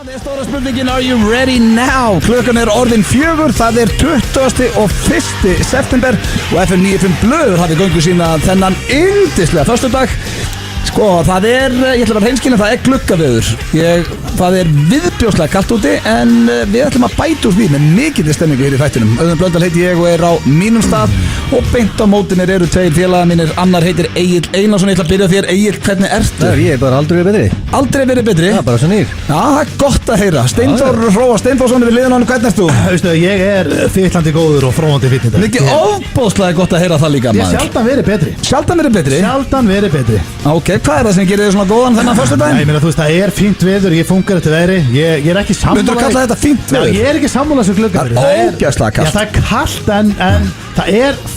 Það stóra spurningin, are you ready now? Klukkan orðin 4, það 20. og 1. september og FM 95 Blöður hafði göngu sína þennan yndislega föstudag. Sko, það ég ætla að vera hreinskilinn, það gluggaveður. Það viðbjóðslega kalt úti en við ætlum að bæta úr því með mikið stemningu hér í þættinum. Auðun Blöndal heiti ég og á mínum stað og beint á móti mér eru tveir félagar mínir. Annar heitir Egill Einarsson. Ég ætla að byrja á þér. Egill, hvernig ertu? Ég bara aldrei verið betri. Aldrei verið betri? Já, bara svo nýr. Já, það gott að heyra. Steinþór Hróa Steinþórsson við liðan á hann, hvernig ert þú? Veistu, ég fyllandi góður og fróðandi fitness. Mikið ofboðslega gott að heyra það líka, maður. Ég sjaldan verið betri. Sjaldan verið betri? Sjaldan verið betri. Ok, hvað það sem gerir þig svona góðan þennan föstudaginn? Ég meina, þú veist, það fínt veður, ég fungar eftir veðri. Ég ekki sammála. Myndirðu kalla þetta fínt veður? Já, ég ekki sammála þessu gluggaveðri. Það ógeðslega kalt. Já, það kalt en það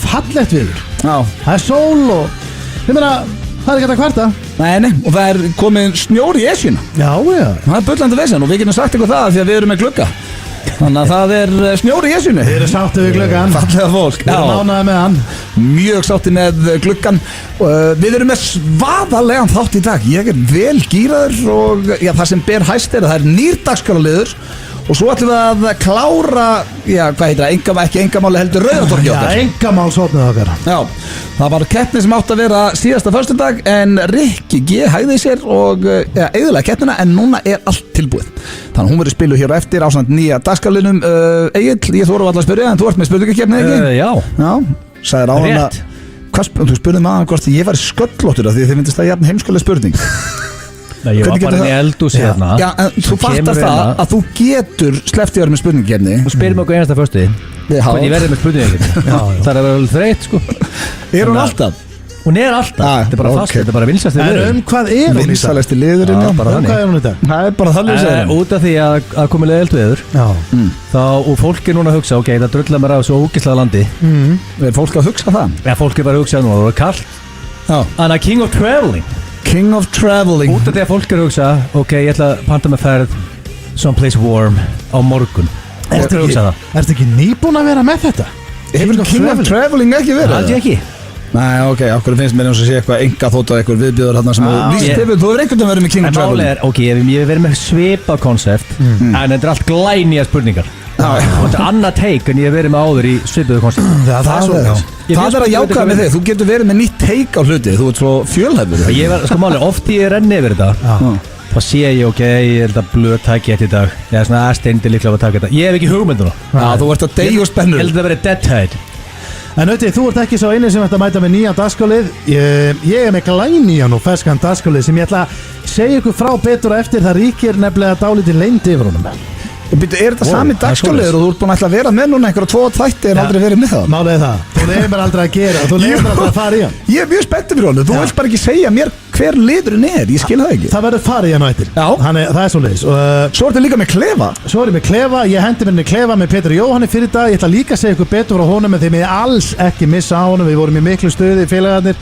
fallegt veður. Já. Það sól og ég meina, það ekki hægt að kvarta. Nei, og það komið snjór í Esjuna. Já. Það bullandi vesen og við getum sagt ykkur það því að við erum með glugga. Þannig að það snjór í Esjunni. Þið eru sáttið við gluggan. Fallega fólk. Við erum ánægðir með hann. Mjög sáttið með gluggan. Við erum með svaðalegan þátt í dag. Ég vel gíraður og það sem ber hæst að það nýr dagskrárliður. Og svo ætlum við að klára, hvað heitir það, ekki engamáli heldur Rauðatorgi okkar. Já, engamálshornið okkar. Já, það var keppni sem átti að vera síðasta föstudag en Rikki G hægði sér og eyðilega keppnina en núna allt tilbúið. Þannig að hún verður spiluð hér á eftir ásamt nýja dagskrárliðnum. Egill, ég þóru alltaf að spyrja en þú ert með spurningakeppni, ekki? Já. Já, sagðir á hana. Þú spurði maður hvort ég var sköllóttur af því þið myndist það jafn heimskuleg spurning. Nei, ég var bara inn í eldhúsi hérna. Já, en þú fattar það að þú getur sleppt í að vera með spurningakeppni. Þú spyrir mig okkur einasta föstu hvernig ég verði með spurningakeppni. Það að vera þreytt, sko. Hún alltaf? Hún alltaf. Þetta bara fast, þetta bara vinsælasti liðurinn. En hvað hún í dag? Vinsælasti liðurinn, já. Hvað hún í dag? Það bara þannig að segja. Út af því að komið leiðilegt veður. Þá, og fólk núna að hugsa, ok, það drullar mér af svo ógeðslega landi. Fólk að hugsa það? Já, fólk bara að hugsa núna, það var kalt. Þannig að King of Traveling. King of Traveling. Út af því að fólk að hugsa, ok, ég ætla að panta með ferð someplace warm á morgun. Fólk að hugsa það. Ertu ekki nýbúin að vera með þetta? Hefur King of Traveling ekki verið? Það ekki. Nei, ok, okkur finnst mér eins og sé eitthvað enga þótt og eitthvað viðbjöður þarna sem þú víst hefur, þú hefur einhvern veginn verið með King of Traveling. Ok, ég hef verið með svipað konsept, en þetta allt glænýja spurningar. Þetta annað take en ég hef verið með áður í svipuðu konsept. Það að jákaða með þig, þú getur verið með nýtt take á hluti, þú ert svo fjölhæfur. Ég var, sko máli, oft ég renni yfir þetta, þá sé ég, ok, ég held að blöð tæki eitt í dag, ég svona aðsteindi líklega að taka þetta. Ég hef ekki hugmynduna. Þú ert að deyja og spennur. Ég held að það verið deadhead. En auðvitað, þú ert ekki svo eini sem ætti að mæta með nýjan dagskrárlið. Ég með glænýjan og ferskan dagskrárlið sem ég ætla að segja ykkur frá betur og eftir. Það ríkir nefnilega dálítið leynd yfir honum. Þetta sami dagskrárliður og þú ert búin að ætla að vera með núna einhverja 2 þætti en aldrei verið með það? Málið það. Þú lefir mér aldrei að gera, þú lefir mér aldrei að fara í hann. Ég mjög spenntið fyrir honum, þú vilt bara ekki segja mér hver liðurinn ég skil það ekki. Það verður farið hann á eftir. Já. Það svo leiðis. Svo ertu líka með klefa? Svo er ég með klefa, ég hendi mér inn í klefa með Pétur Jóhanni fyrir dag. Ég ætla líka að segja ykkur betur frá honum en þeim ég alls ekki missa á honum. Við vorum í miklu stuði félagarnir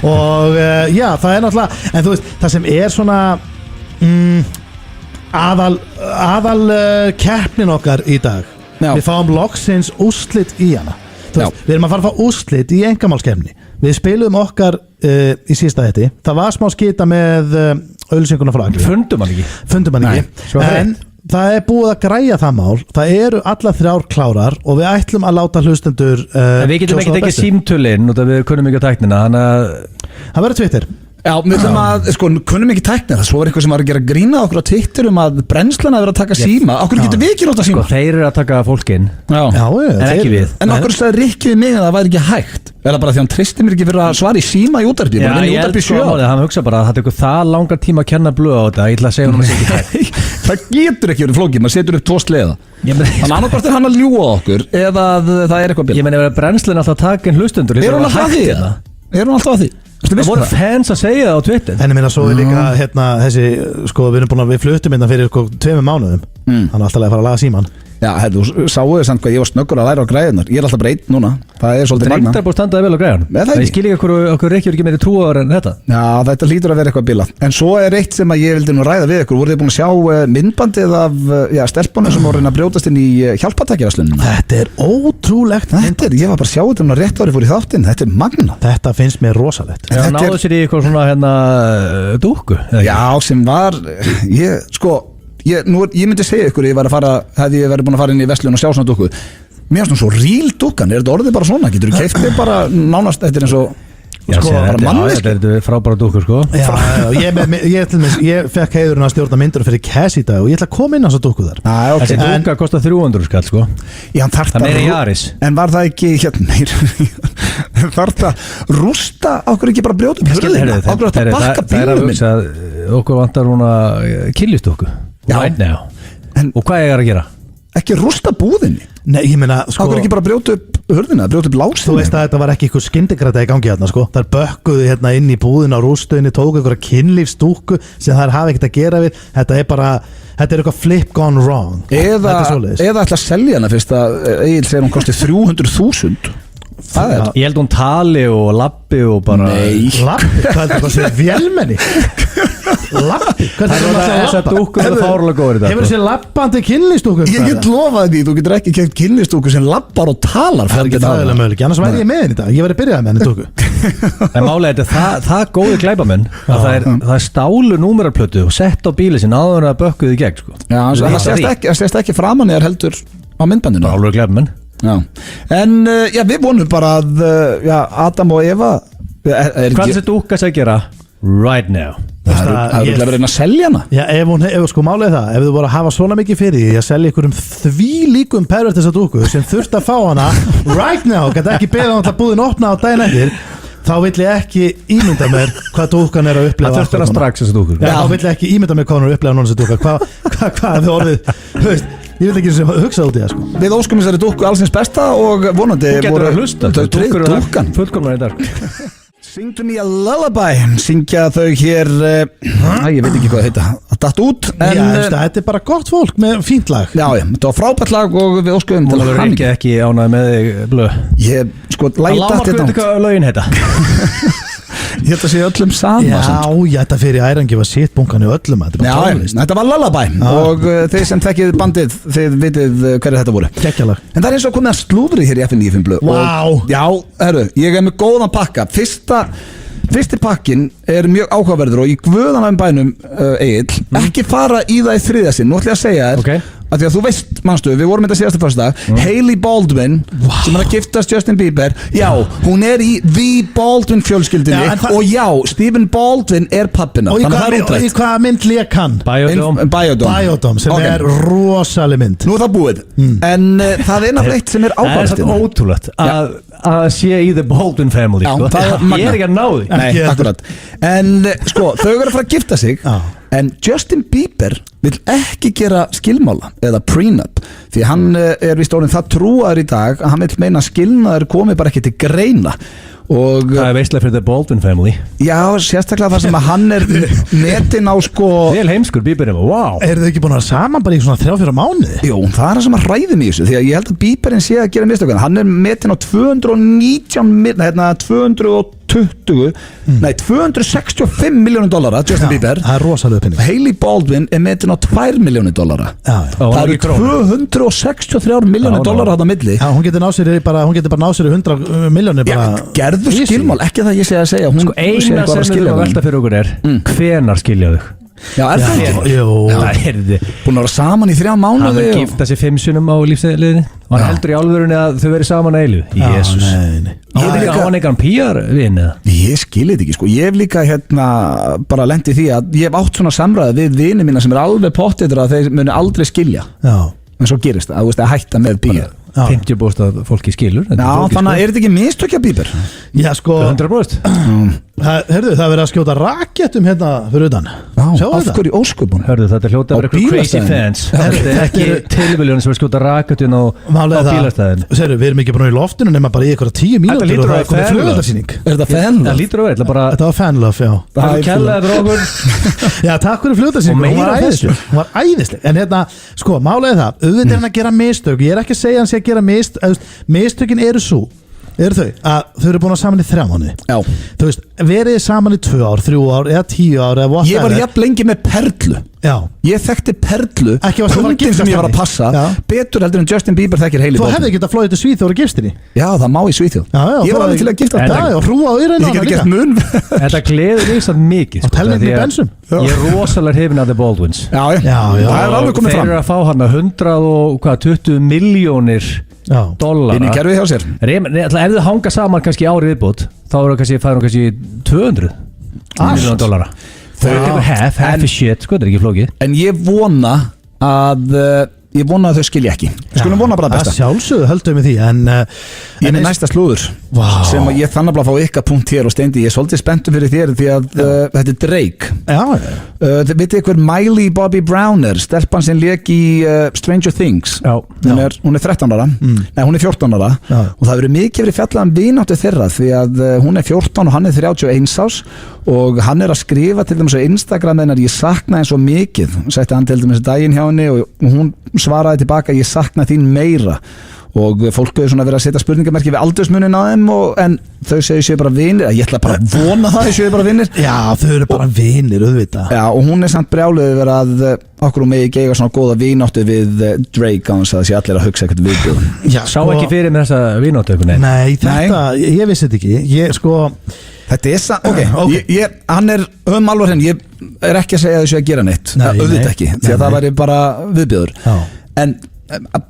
og það náttúrulega, en þú veist, það sem svona aðal keppnin okkar í dag. Við fáum loksins úrslit í hana. Við erum að fara að fá úrslit í engamálskeppni. Við spilum okkar í síðasta þetta. Það var smá skita með auglýsinguna frá Agli. Fundum hann ekki. En það búið að græja það mál. Það eru alla 3 klárar og við ætlum að láta hlustendur við getum ekki símtölinn og við kunnum ekki að tæknina. Það verður Twitter. Já, við ætlum að, kunnum ekki tækna það. Svo var eitthvað sem var að gera grína okkur á Twitter að brennslan að vera að taka síma. Okkur getur við ekki nota síma. Þeir eru að taka fólkin. En ekki við. En okkur sagði Rikki við mig að það væri ekki hægt. Er það bara því hann tristir mér ekki fyrir að svara í síma í útvarpi? Já, ég held hann hugsa bara að það tekur það langar tíma að kenna blöð á þetta. Ég ætla að segja hann að segja ekki hægt. Það getur ekki verið flókið, maður setur upp 2 sleða. Þannig annarkvæmt hann að ljúga okkur eða það eitthvað bil. Ég meina ef brennslan alltaf taka inn hlustundur. Er hún alltaf að því? Það voru fans að segja það á Twitter. En ég meina svo líka þessi, við fluttum fyrir 2 mánuðum. Hann alltaf að fara að laga síman. Já, þú sáuðu samt hvað ég var snöggur að læra á græðunar. Ég alltaf bara einn núna. Það svolítið magna. Drengtar búið standaði vel á græðunum. Ég skil ekki okkur Rikki ekki meiri trúaður en þetta. Já, þetta lítur að vera eitthvað bilað. En svo eitt sem að ég vildi nú ræða við ykkur. Voruð þið búin að sjá myndbandið af stelpunum sem voru að brjótast inn í hjálpartækjaverslunum? Þetta ótrúlegt. Ég var bara að sjá þetta rétt árið fór í þáttinn. Þetta magna. Þetta finnst mér rosalegt. Já, náðu sér í eitthvað svona dúkku. Já, sem var ég myndi segja ykkur, hefði ég verið búin að fara inn í verslun og sjá svona dúkku. Mér finnst svo ríl dúkkan, þetta orðið bara svona? Getur þú keypt þig bara nánast eftir eins og bara manneski? Þetta er frábæra dúkkur, sko. Ég fekk heiðurinn að stjórna myndur fyrir Cass í dag og ég ætla að koma inn á svo dúkku þar. Þessi dúkka kostar 300 skall, sko. Já, það meira Jaris. En var það ekki þarf það rústa okkur ekki bara brjóta upp hurðina? Okkur átt að bakka bílum minn? Okkur vantar núna killistúkku. Right now. Og hvað ég að gera? Ekki rústa búðinni? Nei, ég meina, sko, okkur ekki bara brjóta upp hurðina, brjóta upp lásinu? Þú veist að þetta var ekki eitthvað skyndigrata í gangi hérna, sko. Það bökkuðu hérna inn í búðina á rústöðinni, tóku eitthvað kynlífsdúkku sem það hafa ekkert að gera við. Þetta er eitthvað flip gone wrong. Eða ætla að selja hana fyrst að Egill segir hún kosti 300.000. Ég held hún tali og labbi og bara... Nei, labbi? Hvað er þetta sér vélmenni? Labbi? Það er þess að dúkkur er fárlega góður í dag. Hefur þessi labbandi kynlistúku? Ég get lofaði því, þú getur ekki kemst kynlistúku sem labbar og talar. Það er ekki það möguleik, annars væri ég með henni í dag. Ég væri byrjaði með henni dúku. En málega þetta, það góði glæpamenn að það er stálu númerarplötu og sett á bíli sinna áður að bökkuðu í gegn, sko. Já, það sést ekki framan þér heldur á myndbandinu. Alveg glæpamenn. Já. En við vonum bara að Adam og Eva hvað er þessi dúkka að gera right now? Það er ekki að reyna að selja hana. Já, ef sko málið það, ef þú voru að hafa svona mikið fyrir því að selja ykkur því líkum pervert þessa dúkku sem þurft að fá hana right now, gæti ekki beða hann að búðin opna á daginn eftir, þá vill ég ekki ímynda mér hvað dúkkan er að upplefa. Það þurft að strax þessi dúkkur. Já, þá vill ég ekki ímynda mér hvað hann er að upplefa núna þessi dúkka. Hvað er þið orðið, veist? Ég vil ekki hugsa út í það, sko. Við óskum þessari dúkku allsins besta og vonandi voru að hlusta. Dúkkan fullkomnar í dag. Syngdu me a lullaby. Syngja þau hér ég veit ekki hvað það heita. Það datt út. Já, þetta er bara gott fólk með fínt lag. Já, þetta var frábært lag og við óskum til að hamingju. Ekki ánægð með þig, Blöð. Ég, sko, lámarku veit hvað lögin heita. Ég held að sé öllum sama. Já, þetta fyrir ærangi var sitt bunkan í öllum. Þetta var lullaby og þeir sem þekkið bandið, þið vitið hverju þetta voru. Gekkjalag. En það er eins og komið að slúðri hér í FN95 Blöð. Vá. Já, herru, ég er með góðan pakka. Fyrsti pakkin er mjög áhugaverður og í guðanæfum bænum Egill, ekki fara í það í þriðja sinn. Nú ætlum ég að segja þér að því að þú veist, manstu, við vorum þetta síðasta föstudag, Hailey Baldwin sem er að giftast Justin Bieber, já, hún er í The Baldwin fjölskyldinni og já, Stephen Baldwin er pappina. Og í hvaða mynd lék hann? Biodome sem er rosaleg mynd. Nú er það búið, en það er náttúrulega eitt sem er ábæðast. Það er ótrúlegt að sé í The Baldwin family, sko. Ég er ekki að ná því. Nei, akkurat. En sko, þau eru að fara að gifta sig. En Justin Bieber vil ekki gera skilmála eða prenup því hann er víst orðinn það trúaður í dag að hann vil meina skilnaður komi bara ekki til greina. Og það er veistlega fyrir The Baldwin family. Já, sérstaklega þar sem að hann er metin á sko vel heimskur Bieber, wow. Eru þau ekki búin að saman bara í svona 3-4 mánuði? Jú, það er það sem að ræðum í þessu því að ég held að Bieberinn sé að gera mistökun. Hann er metin á 265 milljónir dollara Justin Bieber. Það er rosalega penning. Hailey Baldwin er metin á 2 milljónir dollara. Það eru 263 milljónir dollara þarna milli. Já, hún getur bara náð sér 100 milljónir bara. Já, gerðu skilmál, ekki það ég segja hún sko eina sem við erum að velta fyrir okkur er hvenar skilja þau? Já, er það ekki? Jú. Búin að vera saman í 3 mánuði. Hann verður gifta sig 5 sinnum á lífsliðinni og hann heldur í álfurinu að þau verið saman að eilu. Jésús. Ég vil ekki á hann eitthvað PR-vinn eða? Ég skilja þetta ekki, sko. Ég hef líka bara lent í því að ég hef átt svona samræði við vini mína sem er alveg pottitur að þeir muni aldrei skilja. Já. En svo gerist það, að hætta með PR. 50% af fólki skilur. Já, þannig að er þetta ekki mistökja Bieber? Já, sko 100%. Hörðu, það verið að skjóta rakettum hérna fyrir utan. Já, af hverju ósköpun? Hörðu, þetta er hljóta að vera eitthvað crazy fans. Þetta er ekki tilviljun sem er skjóta rakettin á bílastæðin. Segðu, við erum ekki bara í loftinu nema bara í eitthvað 10 mínútur og það er komið flugöldarsýning. Er þetta fanlove? Það lítur á þetta var fanlove, já. Það er kellaður okkur. Já, takk fyrir flugöldarsýningu. Hún var æðisleg. En hérna, sko, málega það, auðvitað er hann að gera mistök. Ég er ekki að segja hann sé að gera mistökin eru svo eru þau að þau eru búin að saman í 3 mánuði. Já. Þú veist, verið þið saman í 2 ár, 3 ár eða 10 ár eða Ég var jafn lengi með Perlu. Já. Ég þekkti Perlu, Ekki varstu að fara að punktin giftast sem ég var að henni. passa Já. betur heldur en Justin Bieber þekkir Hailey Þú Baldwin. hefði getað flóið til Svíþjóð og gifstinni. Já, það má í Svíþjóð. Ég var alveg til að gifta Já, já, hrúa á írinn Ég geti gert mun. Þetta gleður mig samt mikið Og telling því í að bensum. Ég er rosalega hrifin af The Baldwins Já, Já, já. það er alveg komið Þeir fram. eru að fá hann 120 milljónir Já. dollara Inn í kerfið hjá sér. Ef þau hanga saman kannski árið viðbútt þá eru kannski 200 miljónar dollara. Þau tekur half is shit, sko, þetta er ekki flókið. En ég vona að þau skilja ekki. Skulum vona bara það Það besta. sjálfsögðu höldum við því Ég er með næsta slúður sem að ég þannig að fá ykkar punkt hér og Steindi, ég er svolítið spenntur fyrir þér því að þetta er Drake. Já, Þið vitið hver Miley Bobby Brown er, stelpan sem lék í Stranger Things. Já. Hún er 13 ára, nei hún er 14 ára og það verið mikið verið fjallað um vináttu þeirra því að hún er 14 og hann er 31 árs og hann er að skrifa til dæmis á Instagram hennar, ég sakna henn svo mikið, setti hann til dæmis daginn hjá henni og hún svaraði tilbaka, ég sakna þín meira og fólk hefur svona verið að setja spurningamerki við aldursmunin á þeim en þau séu bara vinir, ég ætla bara að vona það þau séu bara vinir. já, þau eru bara vinir, auðvitað. Já, og hún er samt brjáluð yfir að okkur megi ekki eiga svona góða vináttu við Drake á þess að það sé allir að hugsa eitthvað viðbjóð. Já, Sá ekki fyrir með þessa vináttu einhvern veginn. Nei, þetta, ég vissi þetta ekki. Ég, sko, Þetta er samt, hann er alvar henn, ég er ekki að segja að þau séu að gera neitt, auðvitað ekki, því að það væri bara viðbjóður. En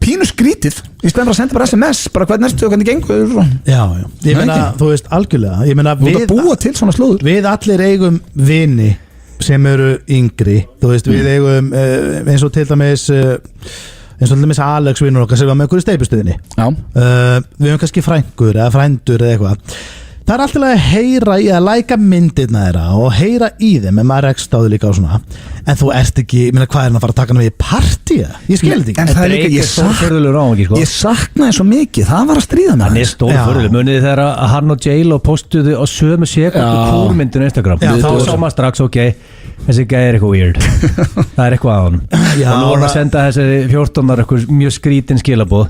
pínu skrítið í stæðan bara að senda bara SMS bara hvernig ertu og hvernig gengur já, ég meina, þú veist, algjörlega ég meina, við búa til svona slúður við allir eigum vini sem eru yngri, þú veist, við eigum eins og til dæmis Alex vinnur okkar sem var með okkur í steypustöðinni við höfum kannski frængur eða frændur eða eitthvað. Það er alltaf að heyra í að læka myndirna þeirra og heyra í þeim en maður er ekki stáðu líka á svona en þú ert ekki, ég meina hvað er hann að fara að taka hann við í partíja? Ég skil þetta ekki. En það er líka, ég saknaði svo mikið, það var að stríða með hann er stórfurðulegur, munið þið þegar að hann og J-Lo postuðu á sömu sekundu kúrmyndinu Instagram þá sá maður strax, ok, þessi gæði er eitthvað weird það er eitthvað á hann og nú vorum að senda þessi 14-ar eitthvað mjög skrítin skilabóð,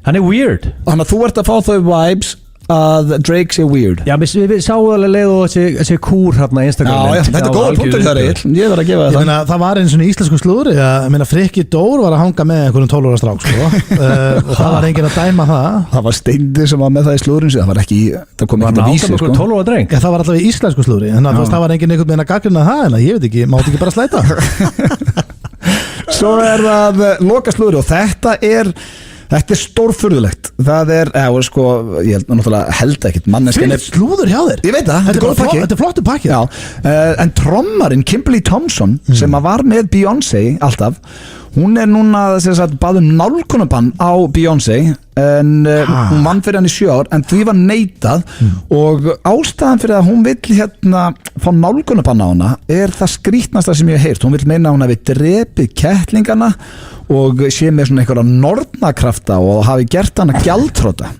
hann er weird. Þannig að þú ert að fá þau vibes að Drake sé weird. Já, við sáum alveg leið og þessi kúr hérna í Instagram. Já, þetta er góða punktur þar Egill, ég verð að gefa það. Ég meina, það var eins og íslensku slúðri að Frikki Dór var að hanga með einhverjum 12 ára strák, sko og það var enginn að dæma það. Það var Steindi sem var með það í slúðrin það var ekki, það kom ekki að vísi, sko. 12 ára dreng. Það var alltaf í íslensku slúðri, en það var enginn einhvern veginn að gagnrýna það, en ég veit ekki, mátt ekki bara slæta. Svo er það loka slúðri og þetta er stórfurðulegt. Það er, sko, ég held ekkert manneskjan er slúður hjá þér. Ég veit það, þetta er flottu pakki. Já, en trommarinn Kimberly Thompson sem var með Beyoncé alltaf, hún er núna baðum nálgunabann á Beyoncé en hún vann fyrir hann í 7 ár en því var neitað og ástæðan fyrir að hún vill fá nálgunabann á hana er það skrítnasta sem ég hef heyrt. Hún vill meina að hún hafi drepið kettlingana og sé með svona einhverja nornakrafta og hafi gert hana gjaldþrota.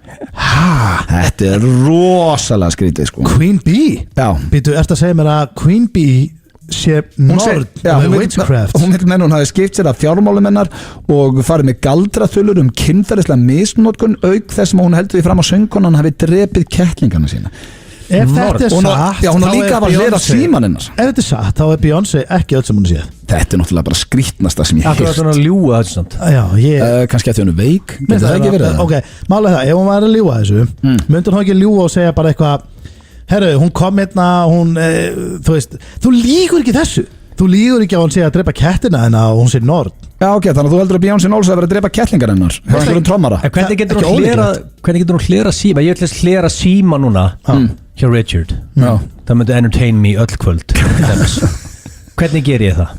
Þetta er rosalega skrítið, sko. Queen Bee? Já. Býtu, ertu að segja mér að Queen Bee sé nord witchcraft? Hún vil menna hún hafi skipt sér af fjármálum hennar og farið með galdraþulur kynferðislega misnotkun auk þess að hún heldur því fram á söngkonan hafi drepið kettlingana sína. Ef þetta er satt, já, hún líka var að hlera síman hennars. Ef þetta er satt, þá er Beyoncé ekki öll sem hún séð. Þetta er náttúrulega bara skrítnasta sem ég heilt. Það er að ljúga þessu samt. Kannski að því hún er veik. Það ekki verið það. Ok, málega það, ef hún var að ljúga þessu myndur hún ekki ljúga og segja bara eitthvað herru, hún kom hérna, þú veist, þú lígur ekki þessu. Þú lígur ekki að hún sé að drepa kettina hennar og hún sé nord. Já, ok, þannig að þú heldur að Beyoncé Knowles að vera að drepa kettlingar hennar. Það er trommara. Hvernig getur hún hlera síma? Ég ætla að hlera síma núna hjá Richard. Það myndi entertain me öll kvöld. Hvernig ger ég það?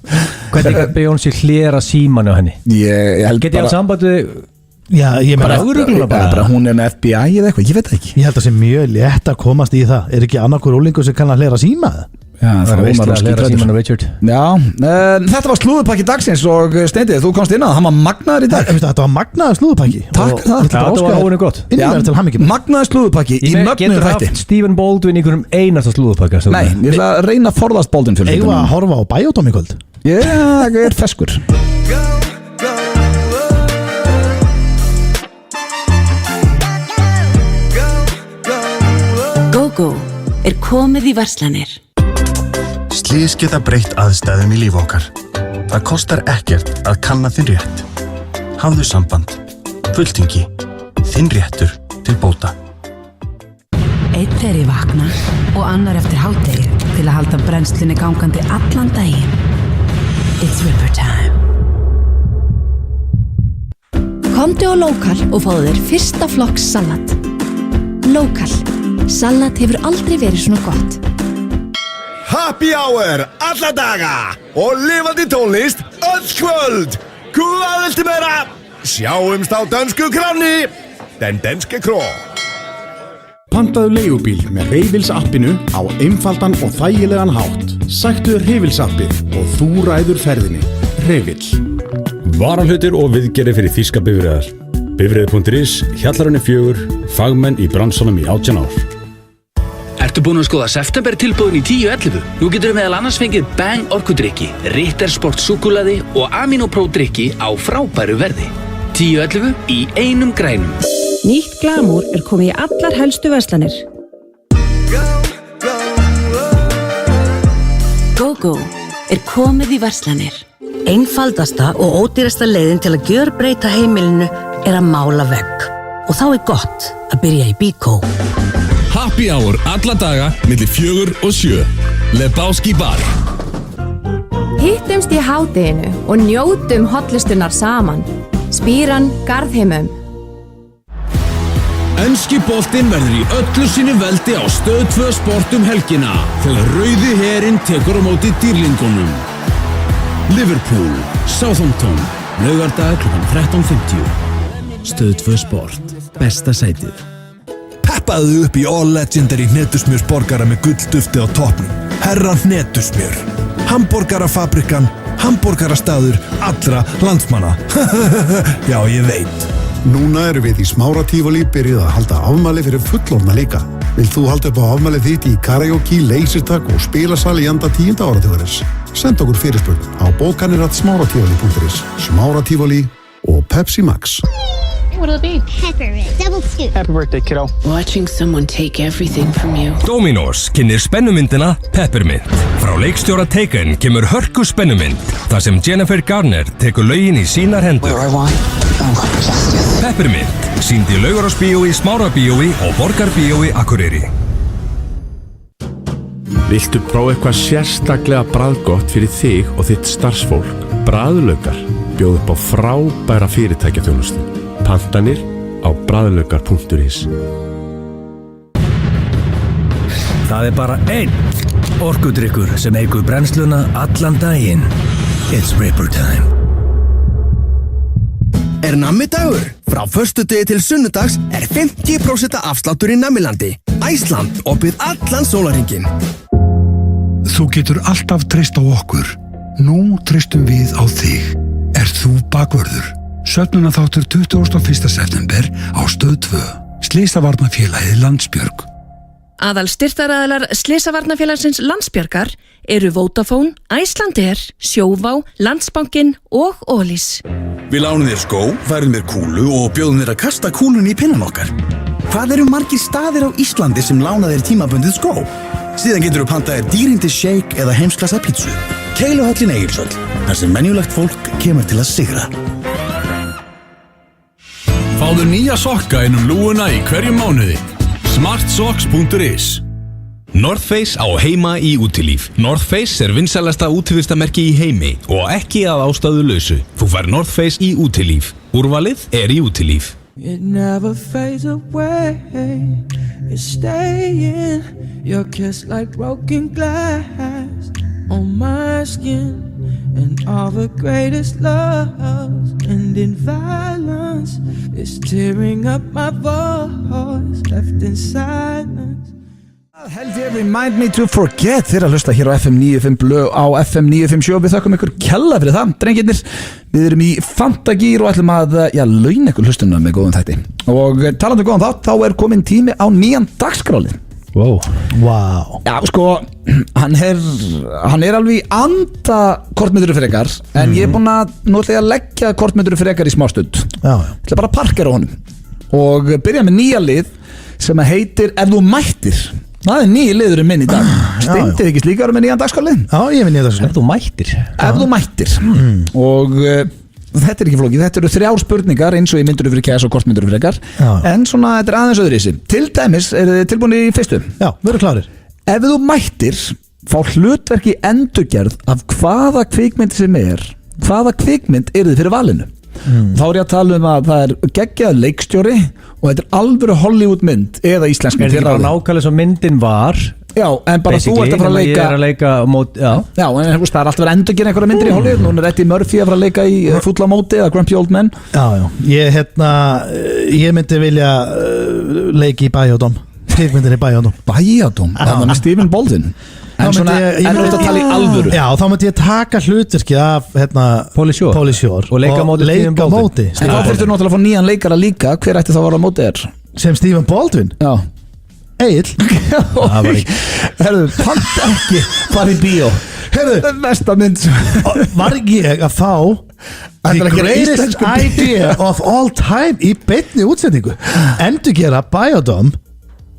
Hvernig getur Beyoncé hlera síman á henni? Get ég á sambandi? Já, ég meina bara hún er með FBI eða eitthvað, ég veit ekki. Ég held að það sé mjög létt að komast í það. Er ekki annarkur úlingur sem kann að hlera síma það? Já, það er að hlera síman á Richard. Já, þetta var slúðupakki dagsins og Steindi, þú komst inn að hann var magnaður í dag. Þetta var magnaður slúðupakki. Takk það. Þetta var óinu gott. Magnaður slúðupakki í mögnuðu þætti. Getur haft Stephen Baldwin í einhverjum einasta slúðupakka? Nei, ég ætla að reyna að forðast Baldwin fyrir. Eigum að horfa á Biodome í kvöld? Ég er feskur. komið í verslanir. Slys geta breytt aðstæðum í líf okkar. Það kostar ekkert að kanna þinn rétt. Hafðu samband. Fulltingi. Þinn réttur til bóta. Einn þegar ég vakna og annar eftir hádegi til að halda brennslunni gangandi allan daginn. It's Ripper time. Komdu á Local og fáðu þér fyrsta flokks salat. Local. Salat hefur aldrei verið svona gott. Happy hour alla daga og lifandi tónlist öll kvöld. Hvað viltu meira? Sjáumst á dönsku kranni. Den danske kró. Pantaðu leigubíl með Hreyfils appinu á einfaldan og þægilegan hátt. Sæktu Hreyfils appið og þú ræður ferðinni. Hreyfill. Varahlutir og viðgerðir fyrir þýska bifreiðar. Bifreiðar.is, Hjallarunni 4, fagmenn í bransanum í 18 ár. Ertu búinn að skoða september tilboðin í 10.11? Nú getur við meðal annars fengið Bang orkudrykki, Ritter Sport súkkulaði og Amino Pro drykki á frábæru verði. 10.11 í einum grænum. Nýtt Glamour komið í allar helstu verslanir. GóGó komið í verslanir. Einfaldasta og ódýrasta leiðin til að gjörbreyta heimilinu að mála vegg. Og þá gott að byrja í Bíkó. Happy hour alla daga milli 4 og 7. Lebowski Bar. Hittumst í hádeginu og njótum hollustunar saman. Spíran Garðheimum. Enski boltinn verður í öllu sínu veldi á Stöð 2 Sport helgina þegar Rauði herinn tekur á móti dýrlingunum. Liverpool, Southampton, laugardag kl. 13:50. Stöð 2 Sport, besta sætið. Peppaðu upp í All Legendary hnetusmjörsborgara með gulldufti á toppnum. Herra hnetusmjör. Hamborgarafabrikan, hamborgarastaður allra landsmanna. Já, ég veit. Núna erum við í Smáratívolí byrjuð að halda afmæli fyrir fullorðna líka. Vilt þú halda upp á afmælið þitt í karaoke, leysitak og spilasal í anda 10. áratugarins? Send okkur fyrirspurn á bókanir@smarativoli.is. Smáratívolí og Pepsi Max. What'll it be? Peppermint. Double scoop. Happy birthday, kiddo. Watching someone take everything from you. Dominos kynnir spennumyndina Peppermint. Frá leikstjóra Taken kemur hörku spennumynd þar sem Jennifer Garner tekur lögin í sínar hendur. Peppermint, sýnd í Laugarásbíói, Smárabíói og Borgarbíói Akureyri. Viltu prófa eitthvað sérstaklega bragðgott fyrir þig og þitt starfsfólk? Bragðlaukar bjóð upp á frábæra fyrirtækjaþjónustu. Pantanir á bragðlaukar.is. Það bara einn orkudrykkur sem eykur brennsluna allan daginn. It's Ripper time. Nammi dagur. Frá föstudegi til sunnudags 50% afsláttur í Nammilandi. Æsland opið allan sólarhringinn. Þú getur alltaf treyst á okkur. Nú treystum við á þig. Þú bakvörður? Söfnunarþáttur 21. september á Stöð 2. Slysavarnafélagið Landsbjörg. Aðalstyrktaraðilar Slysavarnafélagsins Landsbjargar eru Vodafone, Icelandair, Sjóvá, Landsbankinn og Ólís. Við lánum þér skó, færum þér kúlu og bjóðum þér að kasta kúlunni í pinnan okkar. Hvað eru margir staðir á Íslandi sem lána þér tímabundið skó? Síðan getur þú pantað þér dýrindi shake eða heimsklassa pítsu. Keiluhöllin Egilshöll, þar sem venjulegt fólk kemur til að sigra. Fáðu nýja sokka innum lúuna í hverjum mánuði. smartsocks.is. North Face á heima í útilíf. North Face vinsælasta útivistarmerki í heimi og ekki að ástæðu lausu. Þú fær North Face í útilíf. Úrvalið í útilíf. It never fades away. It's staying. Your kiss like broken glass on my skin. And all the greatest loves end in violence. It's tearing up my voice, left in silence. Held ég Remind Me To Forget þeirra hlusta hér á FM 95 Blöð á FM 957. Við þökkum ykkur kella fyrir það, drengirnir. Við erum í Fantagír og ætlum að launa ykkur hlustunum með góðum þætti. Og talandi góðan þátt, þá komin tími á nýjan dagskrálinn. Wow. Já, sko, hann alveg í anda kortmynduru frekar, en ég búinn að nú ætla ég að leggja kortmynduru frekar í smástund. Já. Ég ætla bara að parkera honum og byrja með nýja lið sem heitir Ef þú mættir. Það er nýi liðurinn minn í dag. Steindir ekki slíkar með nýjan dagskalið? Já, ég er með nýjan dagskalið. Ef þú mættir Og þetta er ekki flókið, þetta eru 3 spurningar eins og í myndur fyrir kæs og kortmyndur fyrir ekkar. En svona, þetta er aðeins öðru í sig. Til dæmis, eru þið tilbúin í fyrstu? Já, við erum klárir. Ef þú mættir fá hlutverk í endurgerð af hvaða kvikmynd sem hvaða kvikmynd eru þið fyrir valinu? Þá er ég að tala um að það er geggjað leikstjóri og þetta er alvöru Hollywood mynd eða íslensk mynd. Er þetta bara nákvæmlega svo myndin var? Já, en bara þú ert að fara að leika. Ég er að leika mót, já, en það er alltaf verið að endurgera einhverja myndir í Hollywood. Núna er Eddie Murphy að fara að leika í Fulla móti eða Grumpy Old Men. Já, ég myndi vilja leiki í Bæjadóm. Kvikmyndin í Bæjadóm. Bæjadóm? Það var með Stephen Baldwin. En svona, en þú ert að tala í alvöru. Já, þá myndi ég taka hlutverki af Pauly Shore og leika móti. En þá þurftur náttúrulega að fá nýjan leikara líka. Hver ætti þá að vera á móti þér? Sem Stephen Baldwin? Já. Egil. Herðu, pant ekki fara í bíó. Herðu, mesta mynd. Var ég að fá the greatest idea of all time í beinni útsendingu? Endurgera Bæjadóm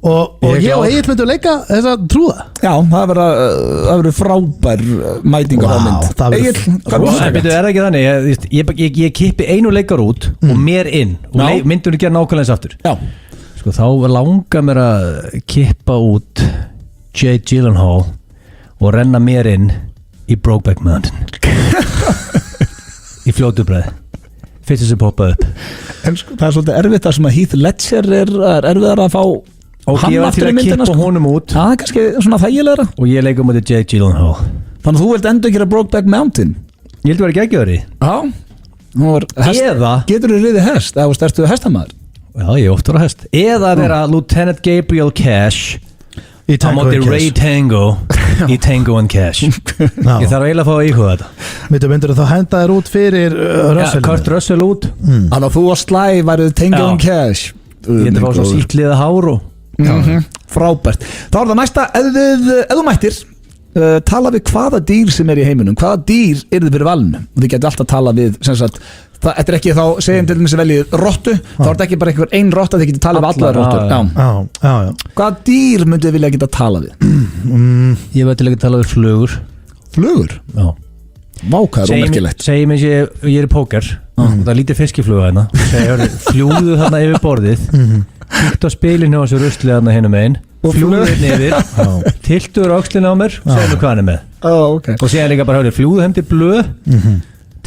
og ég og Egil myndum leika þessa trúða. Já, það verður frábær mætingar á mynd. Egil, það er ekki þannig. Ég kippi einu leikar út og mér inn og myndunum gera nákvæmlega eins aftur. Já. Sko, þá langar mér að kippa út Jake Gyllenhaal og renna mér inn í Brokeback Mountain í fljótu bræði fyrst sem poppa upp. En sko, það er svolítið erfitt að sem að Heath Ledger er erfiðar að fá hann aftur í myndina. Og ég var til að kippa honum út. Það er kannski svona þægilegra. Og ég leika mútið Jake Gyllenhaal. Þannig að þú vilt endur gera Brokeback Mountain? Ég held að vera geggjaður í. Já. Eða getur þú riðið hest, eða ertu hestamæður? Já, ég ofta á hest. Eða vera Lieutenant Gabriel Cash í Tango and Cash. Ray Tango í Tango and Cash. Ég þarf eiginlega að fá að íhuga þetta. Myndur þá henda þér út fyrir Russell? Kurt Russell út. Þannig að þú og Sly væruð Tango and Cash. Ég geti fá svo síkliða hár og frábært. Þá er það næsta. Ef þú mættir tala við hvaða dýr sem er í heiminum, hvaða dýr eru þið fyrir valinu, og þið getur alltaf tala við sem sagt, þetta er ekki þá segjum til dæmis að veljið rottu, þá er þetta ekki bara einhver ein rotta, þið getur tala við allar rottur. Já. Hvaða dýr myndið vilja geta tala við? Ég veit til að tala við flugur. Flugur? Já. Vá, hvað er ómerkilegt. Segjum eins og ég er í póker og það er lítið fiskifluga hérna, fljúðu þarna yfir borðið, kíkt á spilinu og þessu ruslið þarna hinum megin, fljúðu yfir, tiltur öxlinu á mér, segjum hvað hann er með. Okay. Og séðan líka bara fljúðu heim til blöð,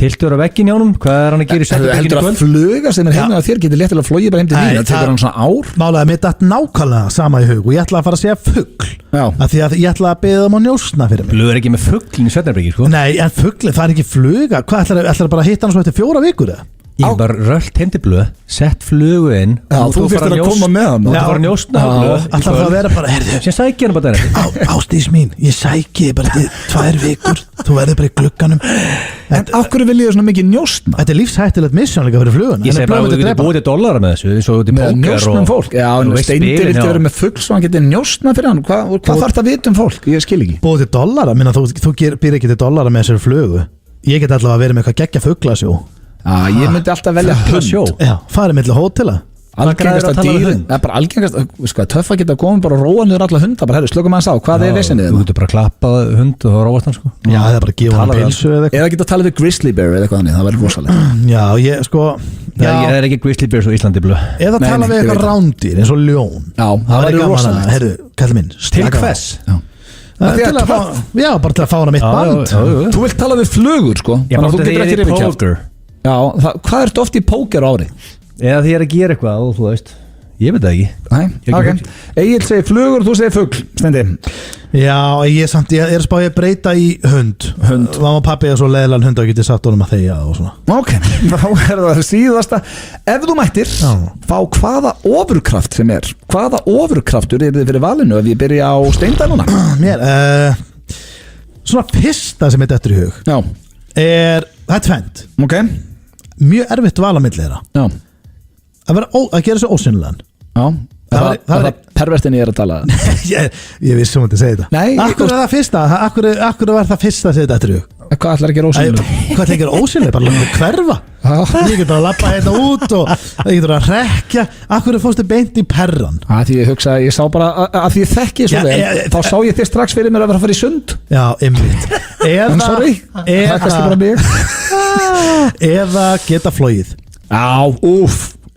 tiltur á veggin hjá honum, hvað er hann að gera í setjabækinu heldur að fluga sem er heim að þér getur léttilega flogið bara heim til þín, það tekur hann svona ár. Málega mitt að nákvæmlega sama í hug og ég ætla að fara að segja fugl, af því að ég ætla að beða um að njósna fyrir mig. Flug er ekki með fuglin í setjabækinu, sko? Nei, en fuglin, það er ekki fluga. Hvað ætlar bara að hitta hann svo eftir 4 vikur eða? Ég hef bara rölt heim til blöð, sett flugu inn. Já, þú fyrstir að koma með hann. Þú fara að njósna á blöð. Alltaf það að vera bara, herðu, sem sækja hann bara þær. Ásdís mín, ég sæki bara til 2 vikur, þú verður bara í glugganum. En af hverju viljið þið svona mikið njósna? Þetta er lífshættilegt missjónleika fyrir fluguna. Ég segi bara að þú getur búið til dollara með þessu, svo út í póker og njósnum fólk. Já, Steindir vilti vera með fugl svo hann getur njósna fyrir hann. Hvað þarf það að vita fólk? Ég skil ekki. Búið til dollara, minna þú býr ekki til dollara með þessari flugu. Ég get allavega að vera með eitthvað geggja fuglasjó. Ég myndi alltaf velja hund. Já, farið milli hótela. Algengasta dýrin. Það er bara algengasta, sko, töff að geta komið bara og róa niður alla hunda, bara herru, slökum aðeins á, hvað er vesenið? Þú getur bara að klappa hund og róast hann, sko. Já, það er bara að gefa hann pilsu eða eitthvað. Eða geta að tala við grizzly bear eða eitthvað annir, það væri rosalega. Já, ég, sko Það er ekki grizzly bear svo Íslandi blöð. Eða tala við eitthvað rándýr eins og ljón. Já, það væri rosalega. Herru, kallið minn, til hvers? Já, bara til að fá hana mitt band. Þú vilt tala við flugur, sko. Þannig að þú getur ekki rifið. Já, hvað ertu oft í póker ári? Eða því ég er að gera eitthvað og þú veist, ég veit það ekki. Ok, Egil segir flugur, þú segir fugl, Steindi. Já, ég er að spá ég að breyta í hund. Mamma og pappi er svo leiðilegan hund að geti sagt honum að þegja og svona. Ok, þá er það síðasta. Ef þú mættir, fá hvaða ofurkraft sem er, hvaða ofurkraftur er þið fyrir valinu ef ég byrja á Steinda núna? Mér, svona fyrsta sem er eftir í hug. Já. Það er tvend. Ok. Mjög erfitt val á milli þeirra. Já. Að gera svo ósynlegan. Já. Það er pervertin ég er að tala. Ég vissi um að segja þetta. Nei. Akkur er það fyrsta? Akkur var það fyrsta að segja þetta eftir hug? Hvað ætlar ekki ósynlega? Hvað ætlar ekki ósynlega? Bara langar hverfa Ég get bara að lappa hérna út og ég get bara að rekja Akkur fórstu beint í perran Því ég hugsa, ég sá bara að því ég þekki svo vel þá sá ég þér strax fyrir mér að vera að fara í sund Já, einmitt Sorry, það er kannski bara mig Eða geta flogið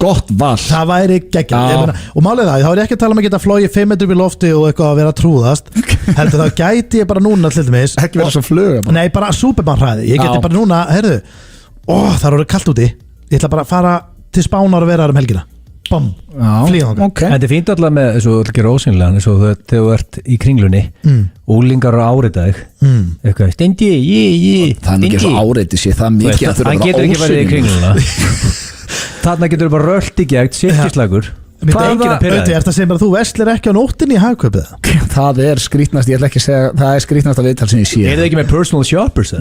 Gott val Það væri geggjað Og málið það, þá er ég ekki að tala um að geta flogið 5 metrum í lofti og eitthvað að vera að trúðast Heldur þá gæti ég bara núna til dæmis Ekki vera svo fluga Nei, bara Superman hræði Ég geti bara núna, heyrðu það er orðið kalt úti Ég ætla bara að fara til Spánar og vera þar helgina Bom, flýðum okay. En þetta er fínt alltaf með þessu öllir ósynlega eins og þegar þú ert í kringlunni úlingar á árita eitthvað Steindi, Það er ekki svo áriti sé það mikið Hann getur ekki verið í kringluna Þarna getur þú bara rölt í gegn sirkislagur Hvað er það sem þú veslir ekki á nóttinni í hagkaupið? Það er skrítnast, ég ætla ekki að segja það er skrítnast að viðtal sem ég sé Er það ekki með personal shoppers?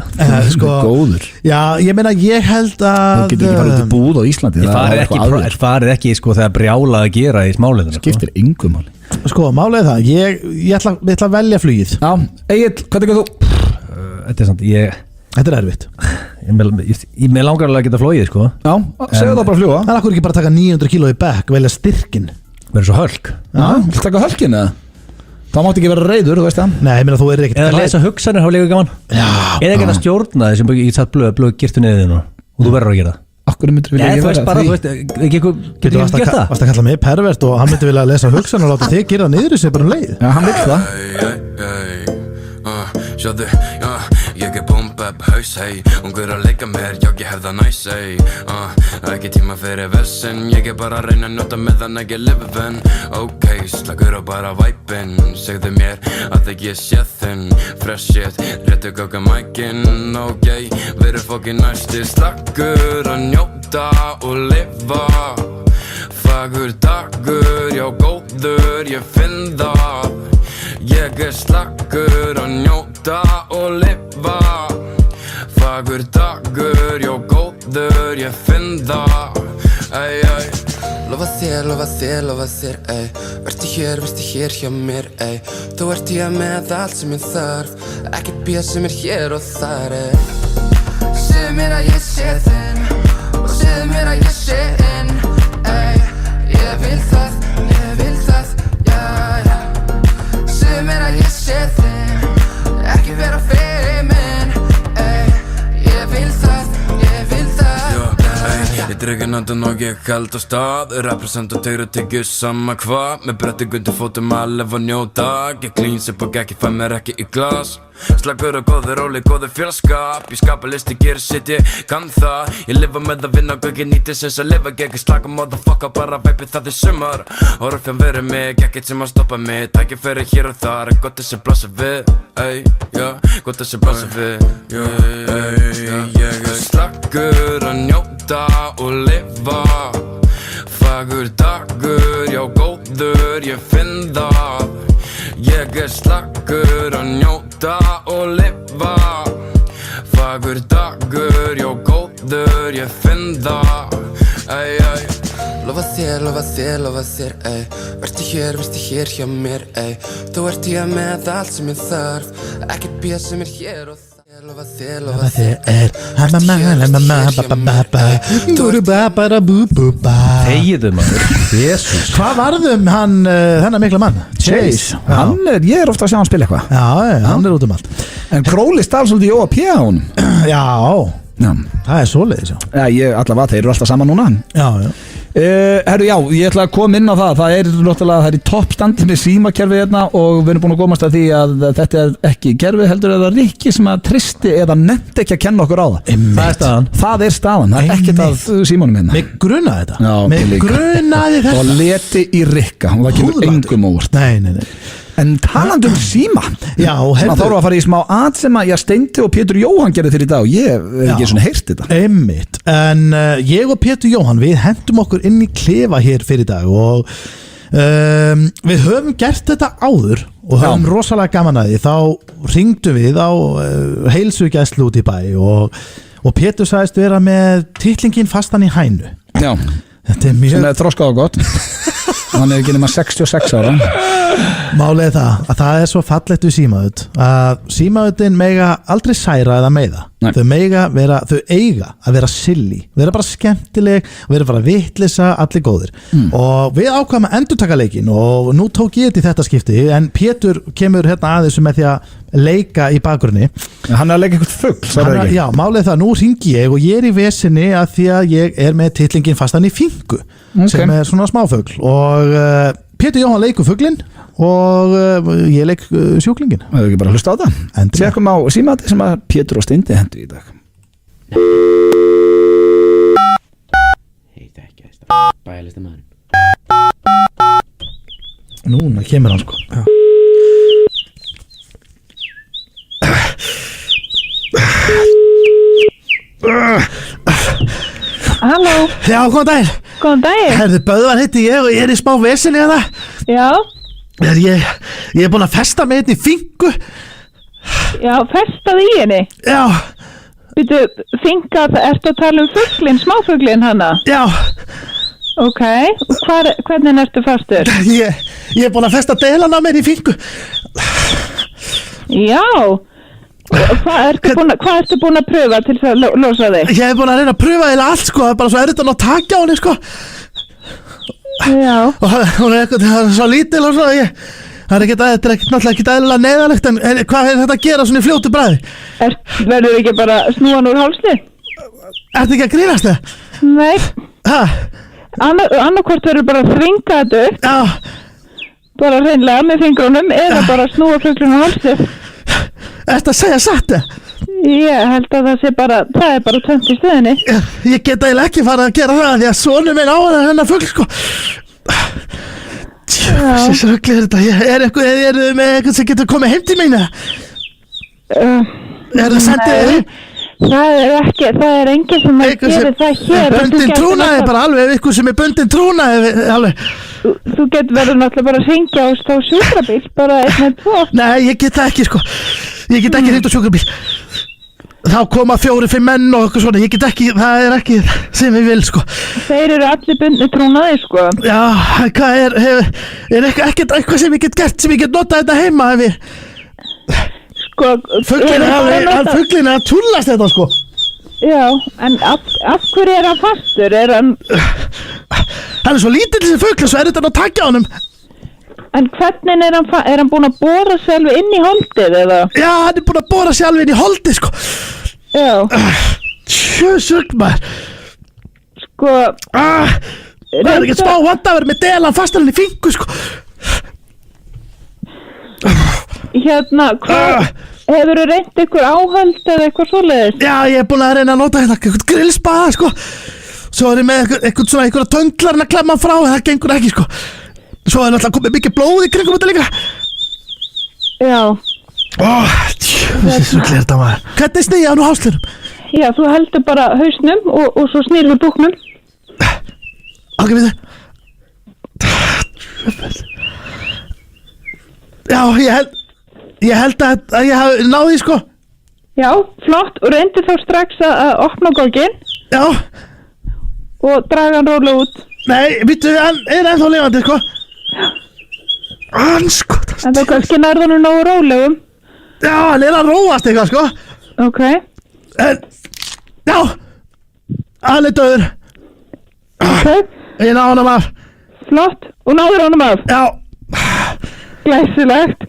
Góður Já, ég meina ég held að Þú getur ekki farið til búð á Íslandi Það farið ekki þegar brjálað að gera í smáliðinu Skiptir engum máli Málið það, ég ætla að velja flugið Já, Egill, hvað tekur þú? Þetta er samt, Þetta er erfitt Ég langar alveg að geta flogið sko Já, segðu það bara að fljúa Það er akkur ekki bara að taka 900 kíló í bekk velja styrkin Verður svo hölk Já, vil taka hölkin eða? Það mátti ekki vera reiður, þú veist það Nei, ég meina þú er ekkert Eða lesa hugsanir, hafa líka gaman Já Eða ekki að stjórna þessum ég satt blöð girtu niður og þú verður að gera Akkur myndir vilja ekki vera því Getur ég gert það? Varst að kalla mig pervert og hann myndi vilja lesa hugsanir og láta þig gera niður í sig bara leið Já, hann vil það Sjáðu, ég boom-bap haus, hey Ungur að leika mér, já ég hef það næs, hey Ekki tíma fyrir vessin Ég bara að reyna að njóta meðan ekki lifin Ok, slagur á bara væpin Segðu mér að ég sé þinn Fresh shit, réttu kóka mækin Ok, veru fokkin næsti Slagur að njóta og lifa Fagur dagur, já góður, ég finn það Ég slagur að njóta og lifa Fagur dagur, já góður, ég finn það Ei, ei Lofa þér, ei Vertu hér hjá mér, ei Þú ert hér með allt sem ég þarf Ekkert bíða sem er hér og þar, ei Segðu mér að ég sé þinn Og segðu mér að ég sé inn, ei Ég vil það, já Segðu mér að ég sé þinn Ekki vera feimin Ég vil það Ég dreg andan og ég held á stað Represent og tegru tyggju sama hvað Með bretti gundu fótum að lifa og njóta Ég klíns upp og ekki fæ mér ekki í glas Slagur og góður, róli, góður félagskap Ég skapa listi, gerir sitt, ég kann það Ég lifa með að vinna og ekki nýti sem að lifa Ekki slaka motherfucker, bara veipi það í sumar Orðfjörn verið mig, ekkert sem að stoppa mig Tækja fyrir hér og þar, gott þessi blassa við Ey, já, gott þessi blassa við Ég slagur að njóta og lifa Fagur dagur, já góður, ég finn það Ég slagur að njóta og lifa Fagur dagur, já góður, ég finn það Ei, ei Lofa þér, ei Vertu hér hjá mér, ei Þú ert hér með allt sem ég þarf Ekkert bíða sem er hér og þar Lofa þér, Þegiðu maður, Jesus Hvað varðum hann, þennan mikla mann? Chase Ég er ofta að sjá hann spila eitthvað Já, hann er út allt En Króli stál svolítið Jóa P. á honum Já, það er svoleiðis Allavega, þeir eru alltaf saman núna Já Herru, já, ég ætla að koma inn á það er náttúrulega, það er í toppstandi með símakerfi hérna og við erum búin að komast að því að þetta er ekki kerfi heldur eða Rikki sem að tristi eða nefndi ekki að kenna okkur á það Það er staðan, það er ekkert að símanum hérna Mig grunaði þetta Já, mig grunaði þetta Og leti í Rikka, og það kemur engum óvart Nei En talandi síma Já, þá erum við að fara í smá sem að Steindi og Pétur Jóhann gerði fyrir í dag og ég hef ekki svona heyrt þetta Einmitt, en ég og Pétur Jóhann við hendum okkur inn í klefa hér fyrir í dag og við höfum gert þetta áður og höfum rosalega gaman að því þá ringdum við á heilsugæslu út í bæ og Pétur sagðist vera með titlingin fastan í hænu Já, þetta er mjög sem er þroskað og gott hann er ekki nema 66 ára Málið er það að það er svo fallegt við símaðut að símaðutin mega aldrei særa eða meiða. Þau eiga að vera silly, vera bara skemmtileg, vera bara vitleysa, allir góðir. Og við ákvæmum að endurtaka leikinn og nú tók ég þetta í þetta skipti en Pétur kemur hérna aðeins með því að leika í bakgrunni. Hann er að leika eitthvað fugl. Já, málið er það, nú ringi ég og ég er í vesinni að því að ég er með titlingin fastan í fingu sem er svona smáfugl og Pétur Jóhann leikur fuglinn og ég leik sjúklingin. Það er ekki bara að hlusta á það. Tjekkum á símati sem að Pétur og Steindi hendu í dag. Heita ekki að bælista maður. Núna kemur hann sko. Já. Halló. Já, góðan daginn. Góðan daginn. Herðu, Böðvar heiti ég og ég er í smá vesinni að það. Já. Ég er búin að festa mig hérna í fingu. Já, festaði í henni? Já. Býtu, finga, ertu að tala fuglinn, smáfuglinn hana? Já. Ok, hvernig ertu fastur? Ég er búin að festa delan á mér í fingu. Já. Hvað ertu búin að pröfa til að losa þig? Ég hef búin að reyna að pröfa eða allt sko, það er bara svo erfitt að ná taka á henni sko. Já. Og hún er eitthvað svo lítil og svo þetta er náttúrulega ekki eðlilega neyðalegt en hvað er þetta að gera svona í fljótu bræði? Verður ekki bara snúan úr hálsni? Ertu ekki að grínast það? Nei. Hæ? Annarkvort verður bara að þvinga þetta upp. Já. Bara hreinlega með fingrunum eða bara snúa fuglinn á hálsni. Ertu að segja satt það? Ég held að það er bara tönt í stöðinni. Ég get eiginlega ekki farið að gera það því að sonur minn á hennar fugl sko. Þessi fugl er þetta. Er þið með eitthvað sem getur komið heim til mín? Er það sendið þig? Það er enginn sem að gera það hér. Bundin trúnaði bara alveg, eitthvað sem er bundin trúnaði alveg. Þú getur verið náttúrulega bara að syngja og stá sjúkrabíl, bara 1-2. Nei, ég get það ekki sko. Ég get ekki hringt á sjúkrabíl. Þá koma 4-5 menn og eitthvað svona. Ég get ekki, það er ekki sem ég vil sko. Þeir eru allir bundni trúnaði sko. Já, hvað er eitthvað sem ég get gert sem ég get notað þetta heima ef ég... Sko, fuglinn er að túllast þetta sko. Já, en af hverju er hann fastur? Hann er svo lítill þessi fugl, svo er þetta að taka á honum. En hvernig er hann búinn að bora sjálf inn í holdið eða? Já, hann er búinn að bora sjálf inn í holdið sko. Já. Sjösugn maður. Sko. Það er ekki smá vant að vera með delan fastan í fingu sko. Hérna, hefur þú reynt ykkur áhöld eða eitthvað svoleiðis? Já, ég er búin að reyna að nota hérna eitthvað grillspaða sko. Svo er ég með eitthvað tönglar að klemma frá en það gengur ekki sko. Svo er náttúrulega komið mikið blóð í kringum þetta líka. Já. Þessu glir þetta maður. Hvernig snýði hann úr hálslirum? Já, þú heldur bara hausnum og svo snýrðu búknum. Ok, við það. Já, ég held að ég hafi náði sko. Já, flott. Og reyndi þá strax að opna gólginn. Já. Og draga hann rólega út. Nei, býttu, hann er ennþá lifandi sko. Hann sko. En þá kannski nærðan hún nógu rólegum. Já, hann er að róast eitthvað sko. Ok. Já, hann er döður. Ok. Ég náði honum af. Flott. Og náður honum af? Já. Glæsilegt.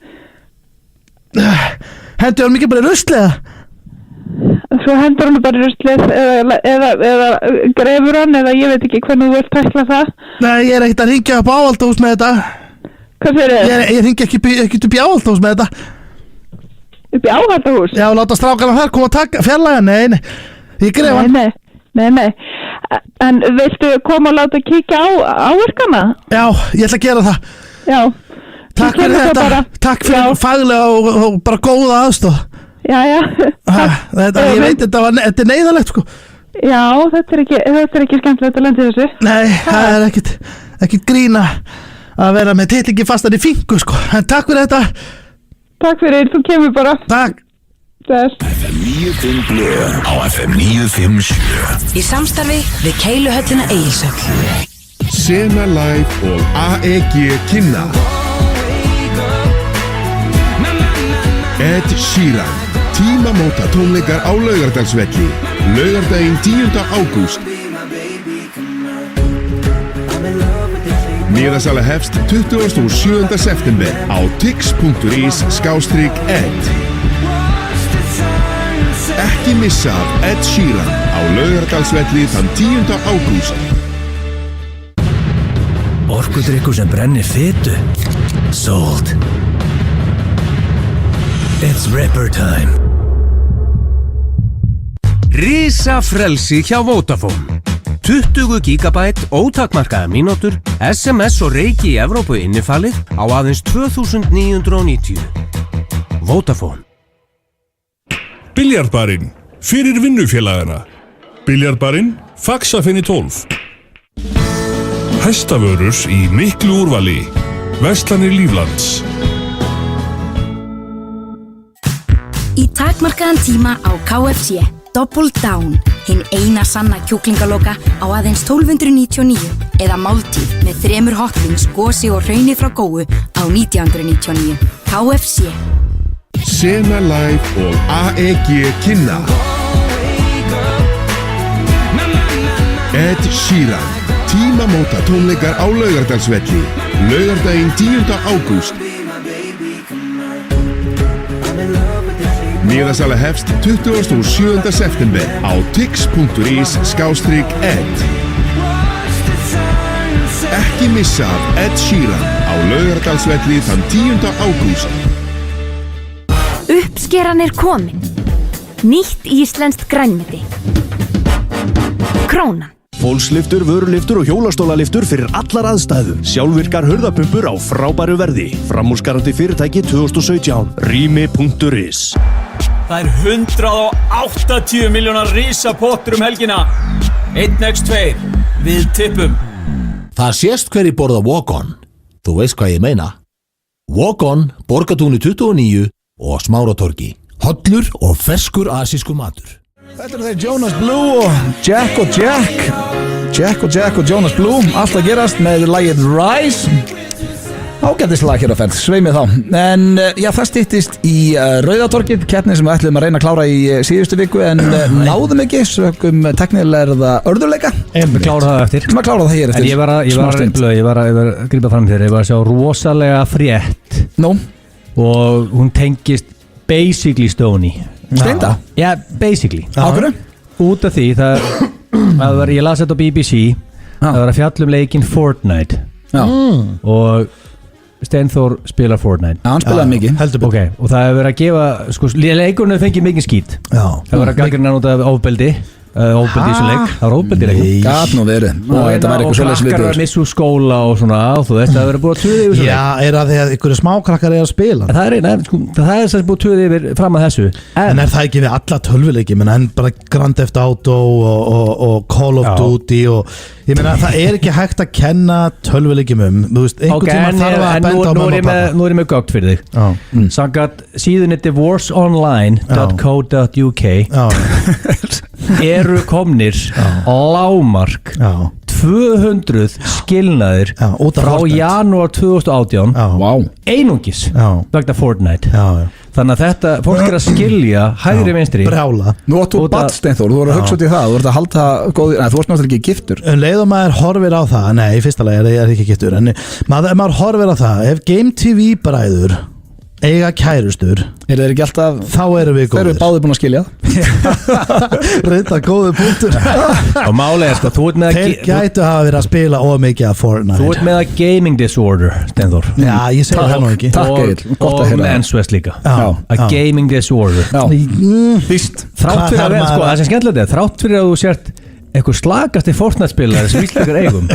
Hendur hann mikið bara í ruslið? Svo hendur hann bara í ruslið eða grefur hann eða ég veit ekki hvernig þú vilt tækla það. Nei, ég er ekkert að ringja upp á áhaldahús með þetta. Hvað fyrir þið? Ég ringi ekkert upp í áhaldahús með þetta. Upp í áhaldahús? Já, láta strákana þar koma að taka fjarlæga. Nei, ég gref hann. Nei. En viltu koma og láta kíkja á áverkana? Já, ég ætla að gera það. Já. Takk fyrir þetta, takk fyrir faglega og bara góða aðstoð. Já. Ég veit þetta er neyðalegt sko. Já, þetta er ekki skemmtilegt að lenda í þessu. Nei, það er ekkert grína að vera með titlingi fastan í fingu sko. En takk fyrir þetta. Takk fyrir, þú kemur bara. Takk. Þess. FM 95 Blö á FM 957. Í samstarfi við Keiluhöllina Egilshöll. Sena Live og AEG kynna Ed Sheeran Tímamóta tónleikar á Laugardalsvelli Laugardaginn 10. ágúst Miðasala hefst 27. september á tix.is/ed Ekki missa af Ed Sheeran á Laugardalsvelli þann 10. ágúst Orkudrykkur sem brennir fitu Sold It's Ripper time Risafrelsi hjá Vodafone 20 GB ótakmarkaða mínútur SMS og reiki í Evrópu innifalið á aðeins 2990 Vodafone Biljardbarinn fyrir vinnufélagana Biljardbarinn Faxafenni 12 Hæstavörur í miklu úrvali Verslanir Líflands Í takmarkaðan tíma á KFC Double Down, hinn eina sanna kjúklingaloka á aðeins 1299 eða máltíð með 3 hotwings, gosi og hrauni frá Góu á 1999. KFC Sena Live og AEG kynna Ed Sheeran Tímamóta tónleikar á Laugardalsvelli Laugardaginn 10. ágúst Miðasala hefst 27. september á tix.is/ed Ekki missa af Ed Sheeran á Laugardalsvelli þann 10. ágúst Uppskeran komin. Nýtt íslenskt grænmeti. Krónan. Fólksliftur, vöruliftur og hjólastólaliftur fyrir allar aðstæður. Sjálfvirkar hurðapumpur á frábæru verði. Framúrskarandi fyrirtæki 2017. Rými.is Það 180 miljónar risapottur helgina. 1x2 við tippum. Það sést hverju borða Walk-On. Þú veist hvað ég meina. Walk-On, Borgatúni 29 og Smáratorgi. Hollur og ferskur asískur matur. Þetta þeir Jonas Blue og Jack og Jack. Jack og Jonas Blue. Allt að gerast með lagið Rise. Ágætislag hér á ferð, sveimið þá. En já, það styttist í Rauðatorgið, keppni sem við ætlum að reyna að klára í síðustu viku en náðum ekki, sögum teknilega örðurleika. Við klára það eftir. Við klára það hér eftir. En ég var að grípa fram þér, ég var að sjá rosalega frétt. Nú? Og hún tengist basically Stoney. Steinda? Já, basically. Ákveðu? Út af því, ég las þetta á BBC, það var að fjalla leikinn Fortnite. Já. Og Steinþór spilar Fortnite. Já, hann spilaði mikið. Heldur betur. Ok, og það hefur verið að gefa, leikurinn hefur fengið mikið skít. Já. Það var að gagnrýna út af ofbeldi. Ofbeldi í þessu leik. Það var ofbeldi í leikum. Gat nú verið. Og krakkar að missa úr skóla og svona, og þú veist, það hefur verið búið að tuði yfir þessu leik. Já, það því að ykkur smákrakkar að spila? Það er þess að búið tuði yfir fram að þessu. En það ekki við alla tölvuleiki, en bara Grand Theft Auto og Call of Duty og ég meina, það ekki hægt að kenna tölvuleikjum þú veist, einhvern tíma þarf að benda á mamma og pappa. Nú er ég með gögn fyrir þig. Samkvæmt síðunni divorceonline.co.uk eru komnir lágmark 200 skilnaðir frá janúar 2018 einungis vegna Fortnite. Þannig að þetta, fólk að skilja hægri vinstri. Brjála. Nú áttu barn, Steinþór, þú voru að hugsa út í það, þú voru að halda góði, þú varst náttúrulega ekki giftur. Leið og maður horfir á það, nei, í fyrsta lagi er ekki giftur, en maður horfir á það, ef Game TV bræður eiga kærustur, þeir ekki alltaf, þá erum við góðir. Þeir eru báðir búin að skilja. Reynda góðu punktur. Og málega, þú ert með að þeir gætu hafa verið að spila ómikið af Fortnite. Þú ert með að gaming disorder, Steinþór. Já, ég segi það nú ekki. Takk Egil, gott að heyra. Og mensvest líka. A gaming disorder. Víst. Þrátt fyrir að það sem skemmtilegt er, þrátt fyrir að þú sért eitthvað slagasti Fortnite-spilari sem íslendingar eigum.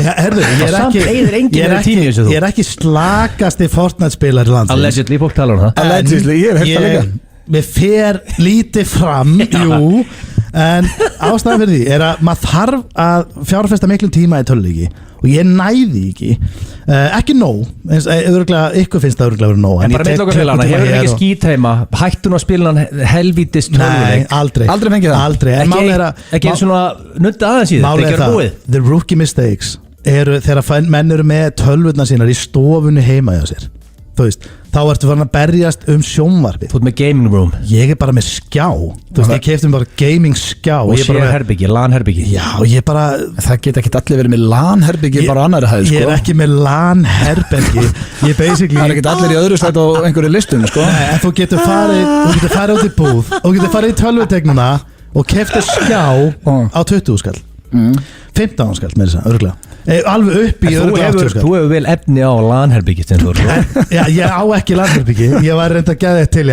Ég er ekki slagasti Fortnite-spilari landsins. Allegedly, fólk talar það. Allegedly, ég hef það líka. Mér fer lítið fram, jú, en ástæðan fyrir því er að maður þarf að fjárfesta miklu tíma í töluleiki og ég næði ekki nóg, ykkur finnst það örugglega verið nóg. En bara með okkar félagana, hefur ekki skít heima, hættun að spila helvítis töluleik? Nei, aldrei. Aldrei fengið það? Aldrei. Ekki eins og nutta aðeins í þetta, ekki er búið. The rookie mistakes eru þegar menn eru með tölvurnar sínar í stofunni heima hjá sér. þú veist, þá ertu farin að berjast sjónvarpið. Þú ert með gaming room. Ég bara með skjá, þú veist, ég keypti bara gaming skjá og sérherbyggi, LAN-herbyggi. Já, ég bara það geta ekki allir verið með LAN-herbyggi bara annari hæð, sko. Ég ekki með LAN-herbyggi. Ég basically það ekki allir í öðru stætt á einhverju listum, sko. Nei, en þú getur farið út í búð og getur farið í tölvutegnuna og keypti skjá á 20 skall. 15 skall með þess að örgulega alveg upp í örgulega 80 skall. Þú hefur vel efni á LAN-herbyggi Já, ég á ekki LAN-herbyggi. Ég var reynda að geða til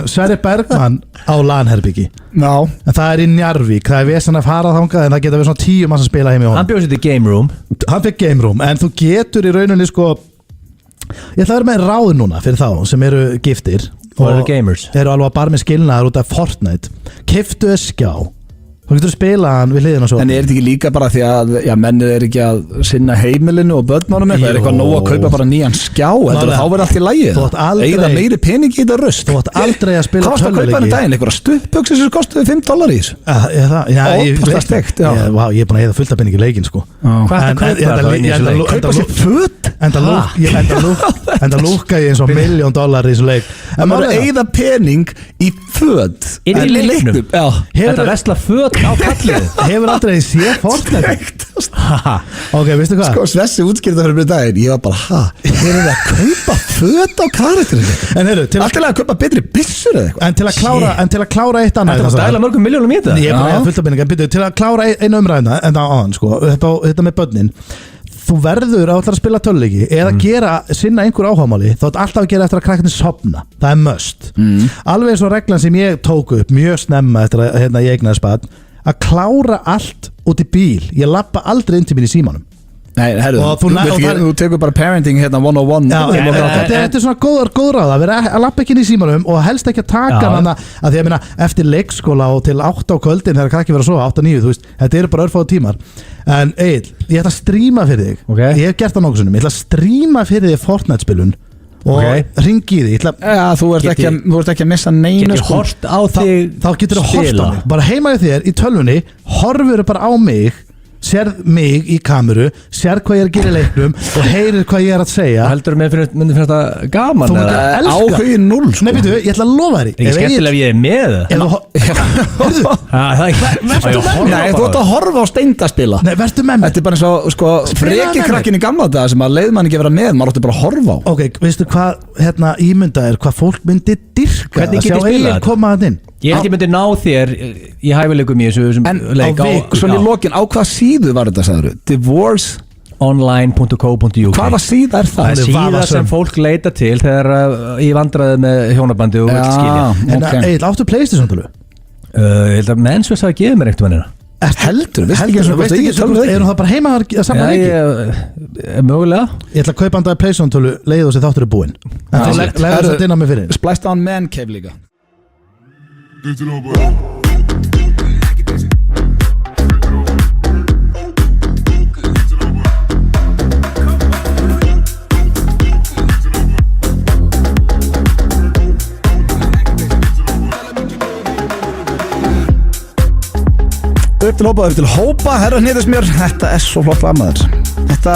Sverri Bergmann á LAN-herbyggi. En það í Njarvík. Það vesen að fara þangað en það geta verið svona 10 manns að spila heim í honum. Hann bjóð sér til game room. Hann fekk game room, en þú getur í rauninni sko, ég ætla að vera með ráð núna fyrir þá sem eru giftir og eru gamers, eru alveg að bara með skilnaðar út af Fortnite. Keyptu skjá, þú getur að spila hann við hliðina svo. En er þetta ekki líka bara því að mennið er ekki að sinna heimilinu og börnunum eitthvað? Er eitthvað nóg að kaupa bara nýjan skjá? Þá verður allt í lagi. Eða meiri pening í þetta rust. Þú átt aldrei að spila tölvuleiki. Hvað varst að kaupa hann daginn? Eitthvað stuttbuxur sem kostuði $5 í þessu? Ópasta stekt. Ég er búin að heiða fullt af pening í leikin, sko. Hvað kaupa það? Lúkka ég eins og $1 million í þessu leik. En maður eyða pening í föt inn í leiknum. Þetta vesla föt á kallið. Hefur aldrei séð Fortnite? Ok, veistu hvað? Sko, Svessi útskýrði það fyrir mig daginn. Ég var bara, hefur það að kaupa föt á karakterinu? En heyrðu, alltaf að kaupa betri byssur eða eitthvað. En til að klára eitt annað. Þetta var stæla mörgum miljónum í þetta. Ég er bara fullt af pening. Til að klára einu umræðina en það áðan, sko, þetta með börnin. Þú verður að spila töluleiki eða sinna einhver áhugamáli, þá er alltaf að gera eftir að krakkarnir sofna. Það er must. Alveg eins og reglan sem ég tók upp mjög snemma eftir að ég eignaðist barn, að klára allt út í bíl. Ég lappa aldrei inn til mín í símanum. Nei, herru, þú tekur bara parenting 101. Þetta er svona góð ráð að vera að lappa ekki inn í símanum og helst ekki að taka hana, að því að minna eftir leikskóla og til 8 á kvöldin þegar krakki vera að sofa 8-9, þú veist, þetta eru bara örfáðu tímar. En Egill, ég ætla að stríma fyrir þig. Ég hef gert það nokkuð sinnum. Ég ætla að stríma fyrir þig Fortnite-spilun og ringi í því. Þú ert ekki að missa neinu. Hort á þig. Þá getur þú hort á mig. Bara heima í þér í tölvunni, horfur bara á mig, sérð mig í kameru, sérð hvað ég er að gera í leiknum og heyrir hvað ég er að segja. Heldur þú myndi finnst það gaman? Þú myndir elska. Áhugin 0. Nei, býtu, ég ætla að lofa þér. Ekki skemmtilega ef ég er með það. Nei, þú ætti að horfa á Steinda spila. Nei, verður með mig. Þetta er bara eins og, sko, freki krakkin í gamla daga sem að leiðmann ekki vera með, maður átti bara að horfa á. Ok, veistu hvað ímynda er, hvað fólk myndi dyrka að sjá Egill koma að inn. Ég held ég myndi ná þér í hæfileikum í þessum leik. En svona í lokin, á hvað síðu var þetta, sagður? Divorceonline.co.uk. Hvaða síða er það? Það er síða sem fólk leita til þegar í vandræði með hjónabandi og ekki skilja. En Egill, áttu PlayStation-tölu? Ég held að mennsvess hafa gefið mér eitthvað mennina. Heldur, erum það bara heima að samla leiki? Mögulega. Ég ætla að kaupa andaði PlayStation-tölu leiðu og sér þáttur er búinn. Legðu þess að dynna mig fyrir. Splæst á hann Man Cave líka. Upp til hópa, herra hnýðist mér. Þetta er svo flott lagmaður. Þetta,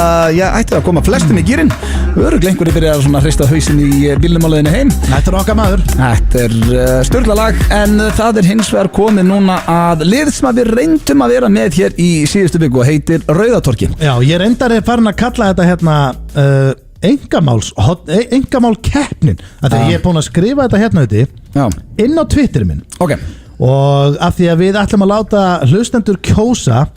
ætti að koma flestum í gýrin. Örugglega einhverju byrjar að svona hrista hausinn í bílnum á leiðinni heim. Þetta er okkar maður. Þetta er sturla lag, en það er hins vegar komið núna að lið sem við reyndum að vera með hér í síðustu viku og heitir Rauðatorki. Já, ég reyndar farin að kalla þetta engamál keppnin. Þegar ég er búin að skrifa þetta inn á Twitter minn. Ok. Og af því að við ætlum að láta hlustendur kjósa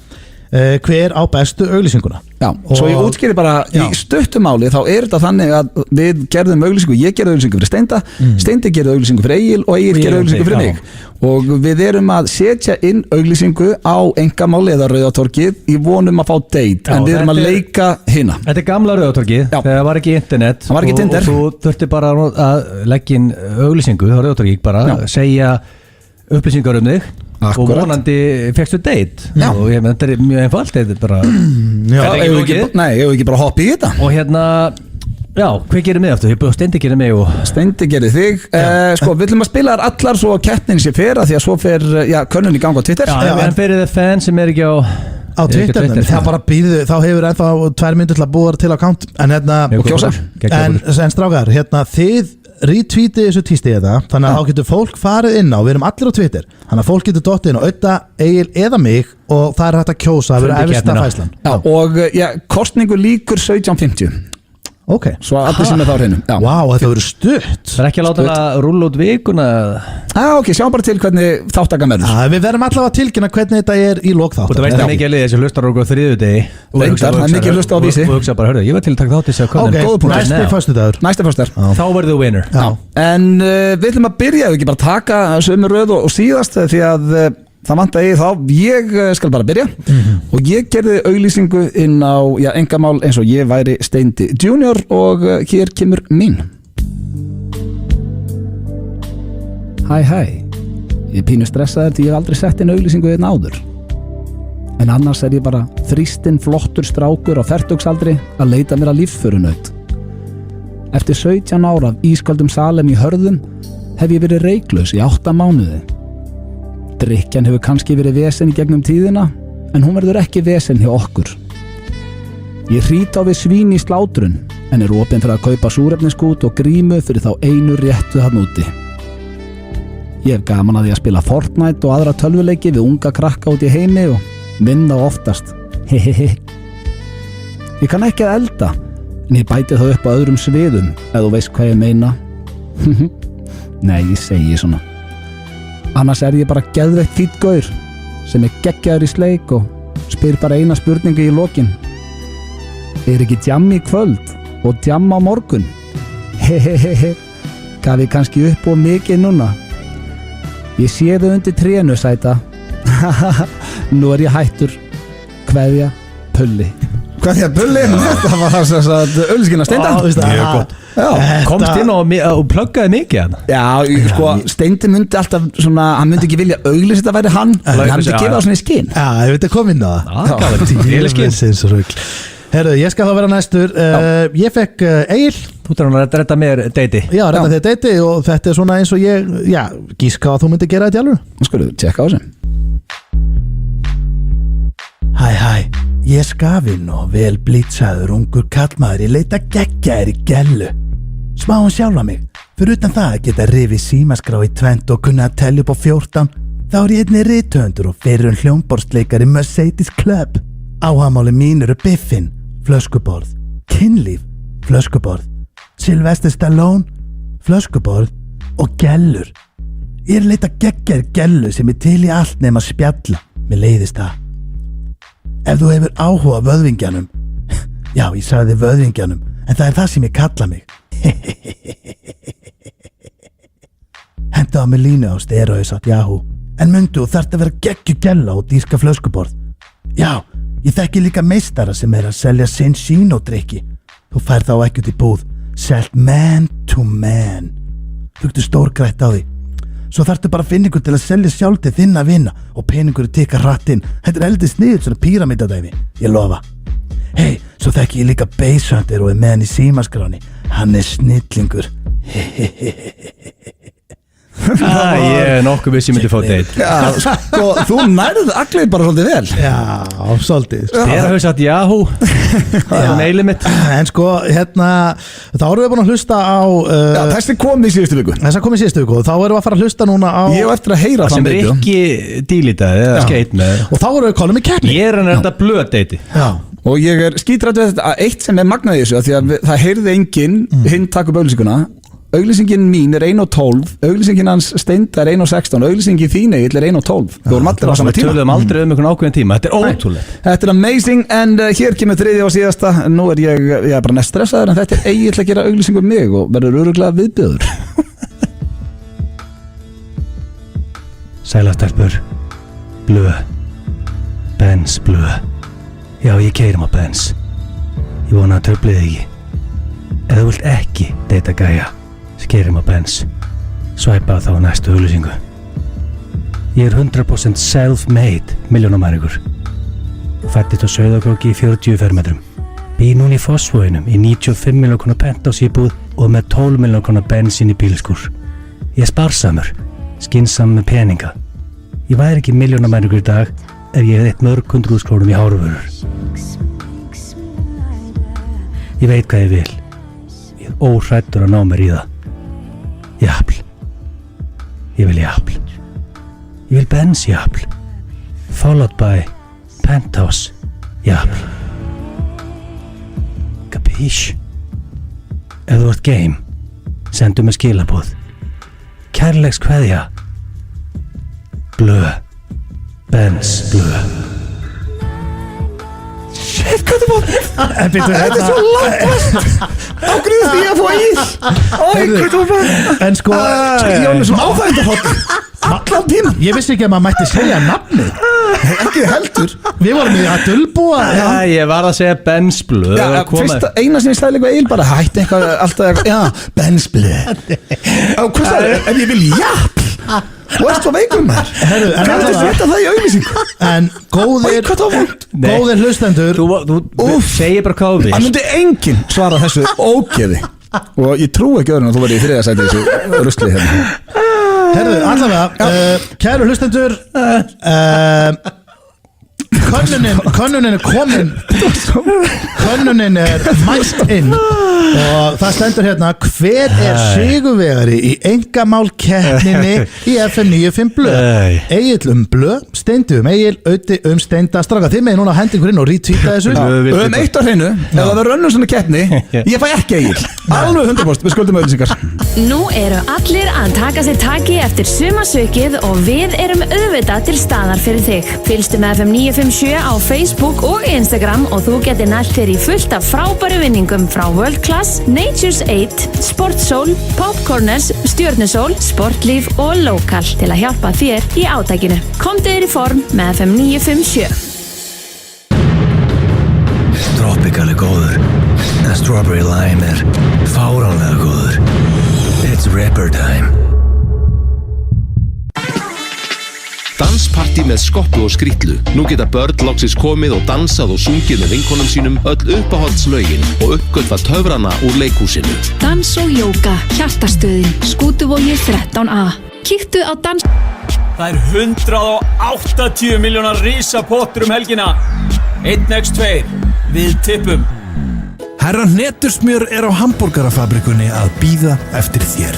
hver á bestu auglýsinguna. Já, svo ég útskýri bara í stuttumáli, þá er þetta þannig að við gerðum auglýsingu, ég gerði auglýsingu fyrir Steinda, Steindi gerði auglýsingu fyrir Egil og Egil gerði auglýsingu fyrir mig. Og við erum að setja inn auglýsingu á engamáli eða Rauðatorkið í vonum að fá date, en við erum að leika hina. Þetta er gamla Rauðatorkið, þegar það var ekki internet og þú þurfti bara að leggja inn auglýsingu á Rauðatorkið, bara segja upplýsingar um þig. Og vonandi fegstu date. Og ég menn, þetta er mjög einfalt. Þetta er bara Nei, ég hef ekki bara hoppið í þetta. Og hérna, já, hvað gerir mig aftur? Steindi gerir mig og Steindi gerir þig. Sko, við viljum að spila þar allar svo keppnin sé fer, að því að svo fer könnun í gang á Twitter. Já, en fyrir það fan sem er ekki á Á Twitter, það bara býðu, þá hefur ennþá 2 mínútur til að búa til account. En og kjósa. En strákar, þið retweetið þessu tísti þannig að þá getur fólk farið inn á, við erum allir á Twitter, þannig að fólk getur dottið inn á Ödda, Egil eða mig og það er hægt að kjósa að vera efsta fæslan. Og kostningu líkur 17:50. Ok. Svo allir sem þá hreinu. Vá, þetta verður stutt. Það er ekki að láta það að rúlla út vikuna. Ok, sjá bara til hvernig þáttakan verður. Við verðum allavega að tilkynna hvernig þetta er í lok þáttar. Og það veist að mikið að liði þessi hlustar okkur á þriðjudegi. Það er mikið hlusta á Vísi. Og hugsa bara, hörðu, ég var til að taka þátt í sig. Ok, næsti föstudagur. Þá verður þú winner. En við ætlum að byrja, ekki bara taka sömu röð og síðast því að það vantaði ég skal bara byrja og ég gerði auglýsingu inn á engamál eins og ég væri Steindi Junior og hér kemur mín. Hæ, ég er pínu stressaður því ég hef aldrei sett inn auglýsingu einn áður, en annars er ég bara þrýstinn flottur strákur á fertugsaldri að leita mér að lífförunaut. Eftir 17 ára af ísköldum Salem í Hörðum hef ég verið reyklaus í 8 mánuði. Drykkjan hefur kannski verið vesen í gegnum tíðina, en hún verður ekki vesen hjá okkur. Ég hrýt á við svín í slátrun, en er opinn fyrir að kaupa súrefniskút og grímu fyrir þá einu réttu þarna úti. Ég hef gaman að því að spila Fortnite og aðra tölvuleiki við unga krakka út í heimi og vinna oftast. Hehehe. Ég kann ekki að elda, en ég bæti það upp á öðrum sviðum, ef þú veist hvað ég meina. Nei, ég segi svona. Annars er ég bara geðveikt fínn gaur sem er geggjaður í sleik og spyr bara eina spurningu í lokin. Er ekki djamm í kvöld og djamm á morgun? Hehehehe, gaf ég kannski upp og mikið núna? Ég sé þau undir trénu, sæta. Nú er ég hættur. Kveðja, Pulli. Kveðja, Pulli? Það var þess að auglýskina Steinda. Mjög gott. Komst inn og pluggaði mikið hann. Já, sko, Steindi myndi alltaf svona, hann myndi ekki vilja auglýsa þetta væri hann, hann myndi gefa það svona í skinn. Já, ég veit að koma inn á það. Herru, ég skal þá vera næstur. Ég fekk Egil. Þú þarf að redda mér deiti. Já, redda þér deiti og þetta er svona eins og ég, gíska að þú myndi gera þetta í alveg. Nú skulum við tjekka á þessu. Hæ, ég er skafinn og vel blítsaður ungur kallmaður, ég leita geggjaðir í gellu. Smáum sjálfa mig, fyrir utan það að geta rifið símaskrá í 20 og kunna að telja upp á 14, þá er ég einnig rithöfundur og fyrrum hljómborðsleikari Mercedes Club. Áhagamáli mín eru biffin, flöskuborð, kynlíf, flöskuborð, Sylvester Stallone, flöskuborð og gellur. Ég er að leita geggjaðir gellu sem er til í allt nema spjalla, mér leiðist það. Ef þú hefur áhuga á vöðvingjanum, já, ég sagði vöðvingjanum, en það er það sem ég kalla mig. Henda á mig línu á steroids.yahoo, en mundu þarft að vera geggju gella og dýrka flöskuborð. Já, ég þekki líka meistara sem er að selja Cinchino drykki. Þú fær þá ekkert í búð, selt man to man. Þú getur stórgrætt á því. Svo þarftu bara að finna ykkur til að selja sjálf til þinn að vinna og peningur tikka hratt inn. Þetta er eldið sniðut svona píramídadæmi, ég lofa. Hei, svo þekki ég líka Base Hunter og er með hann í símaskráni. Hann er snillingur. Ég er nokkuð viss ég myndi fá date. Já, sko, þú nærðu allir bara svolítið vel. Já, svolítið. Þér hafði sagt Yahoo. Það er meilið mitt. En sko, þá erum við búin að hlusta á Já, þessi kom í síðustu viku. Þessa kom í síðustu viku og þá erum við að fara að hlusta núna á Ég hef eftir að heyra það sem er ekki dílitaði eða skeitt með. Og þá erum við konum í keppni. Ég er hann þetta blöð deiti. Já. Og ég er skítrætt við þetta að eitt sem er magnað í þessu að því að það heyrði enginn hinn taka upp auglýsinguna. Auglýsingin mín er 1:12, auglýsingin hans Steinda er 1:16, auglýsingin þín Egill er 1:12. Við vorum allir á sama tíma. Við töluðum aldrei einhvern ákveðin tíma, þetta er ótrúlegt. Þetta er amazing, en hér kemur þriðja og síðasta. Nú er ég er bara næst stressaður, en þetta er Egill að gera auglýsingu um mig og verður örugglega viðbjóður. Sælastelpur, blöð, Benz blöð. Já, ég keyrum á Benz. Ég vona að truflið ekki. Ef þú vilt ekki deyta gæja, keyrum á Benz, svæpa þá næstu auglýsingu. Ég er 100% self-made milljónamæringur. Fæddist á Sauðárkróki í 40 fermetrum. Bý núna í Fossvoginum í 95 milljón króna penthouse íbúð og með 12 milljón króna bensín í bílskúr. Ég er sparsamur, skynsamur með peninga. Ég væri ekki milljónamæringur í dag ef ég hef 100.000 krónum í hárvörur. Ég veit hvað ég vil. Ég er óhræddur að ná mér í það. Jafl. Ég vil jafl. Ég vil Benz jafl. Followed by Penthouse jafl. Kapísh? Ef þú ert game, sendu mig skilaboð. Kærleiks kveðja. Blö. Benz blö. Shit, hvað það var? Þetta er svo langt. Ágriðist ég að fá íl. Hvað það var? En sko, ég var með svo áfændahótt allan tíma. Ég vissi ekki að maður mætti segja nafnið. Ekki heldur. Við vorum í að dulbúa. Já, ég var að segja Benz blö. Fyrst eina sem ég stæði eitthvað íl bara hætti eitthvað alltaf, já, Benz blö. Hvað það er? Ef ég vil jafn. Þú ert svo veikur maður. Hvernig þetta setja það í auglýsingu? En góðir hlustendur, Þú segir bara hvað þú Það vilt. myndi enginn svara þessu ógeði. Og ég trú ekki öðrun að þú verði í þriðja sæti þessu rusli hérna. herðu, allavega, kæru hlustendur, könnunin er komin, könnunin er mælt inn og það stendur hérna: hver er sigurvegari í engamál keppninni í FM 95 blöð? Egill blöð, Steindi Egil, Öddi Steinda Stráka. Þið með núna hendi ykkur inn og retweeta þessu. Eitt á hreinu, ef það verður önnur svona keppni, ég fæ ekki Egill. Alveg 100%, við skuldum auðlýsingar. Nú eru allir að taka sér taki eftir sumasökið og við erum auðvitað til staðar fyrir þig. Fylgstu með FM 957 á Facebook og Instagram og þú getur nælt þér í fullt af frábæru vinningum frá World Class, Nature's 8, Sportsol, Popcorners, Stjörnusól, Sportlíf og Local til að hjálpa þér í átakinu. Komdu þér í form með FM 957. Tropical er góður, en Strawberry Lime er fáránlega góður. It's rapper time. Dansparti með skoppu og skrýtlu. Nú geta börn loksins komið og dansað og sungið með vinkonum sínum öll uppáhaldslögin og uppgötva töfrana úr leikhúsinu. Dans og jóga, Hjartastöðin, Skútuvogi 13A. Kíktu á dans... Það er 180 milljónar risapottur helgina. 1x2, við tippum. Herra Hnetusmjör er á Hamborgarafabrikunni að bíða eftir þér.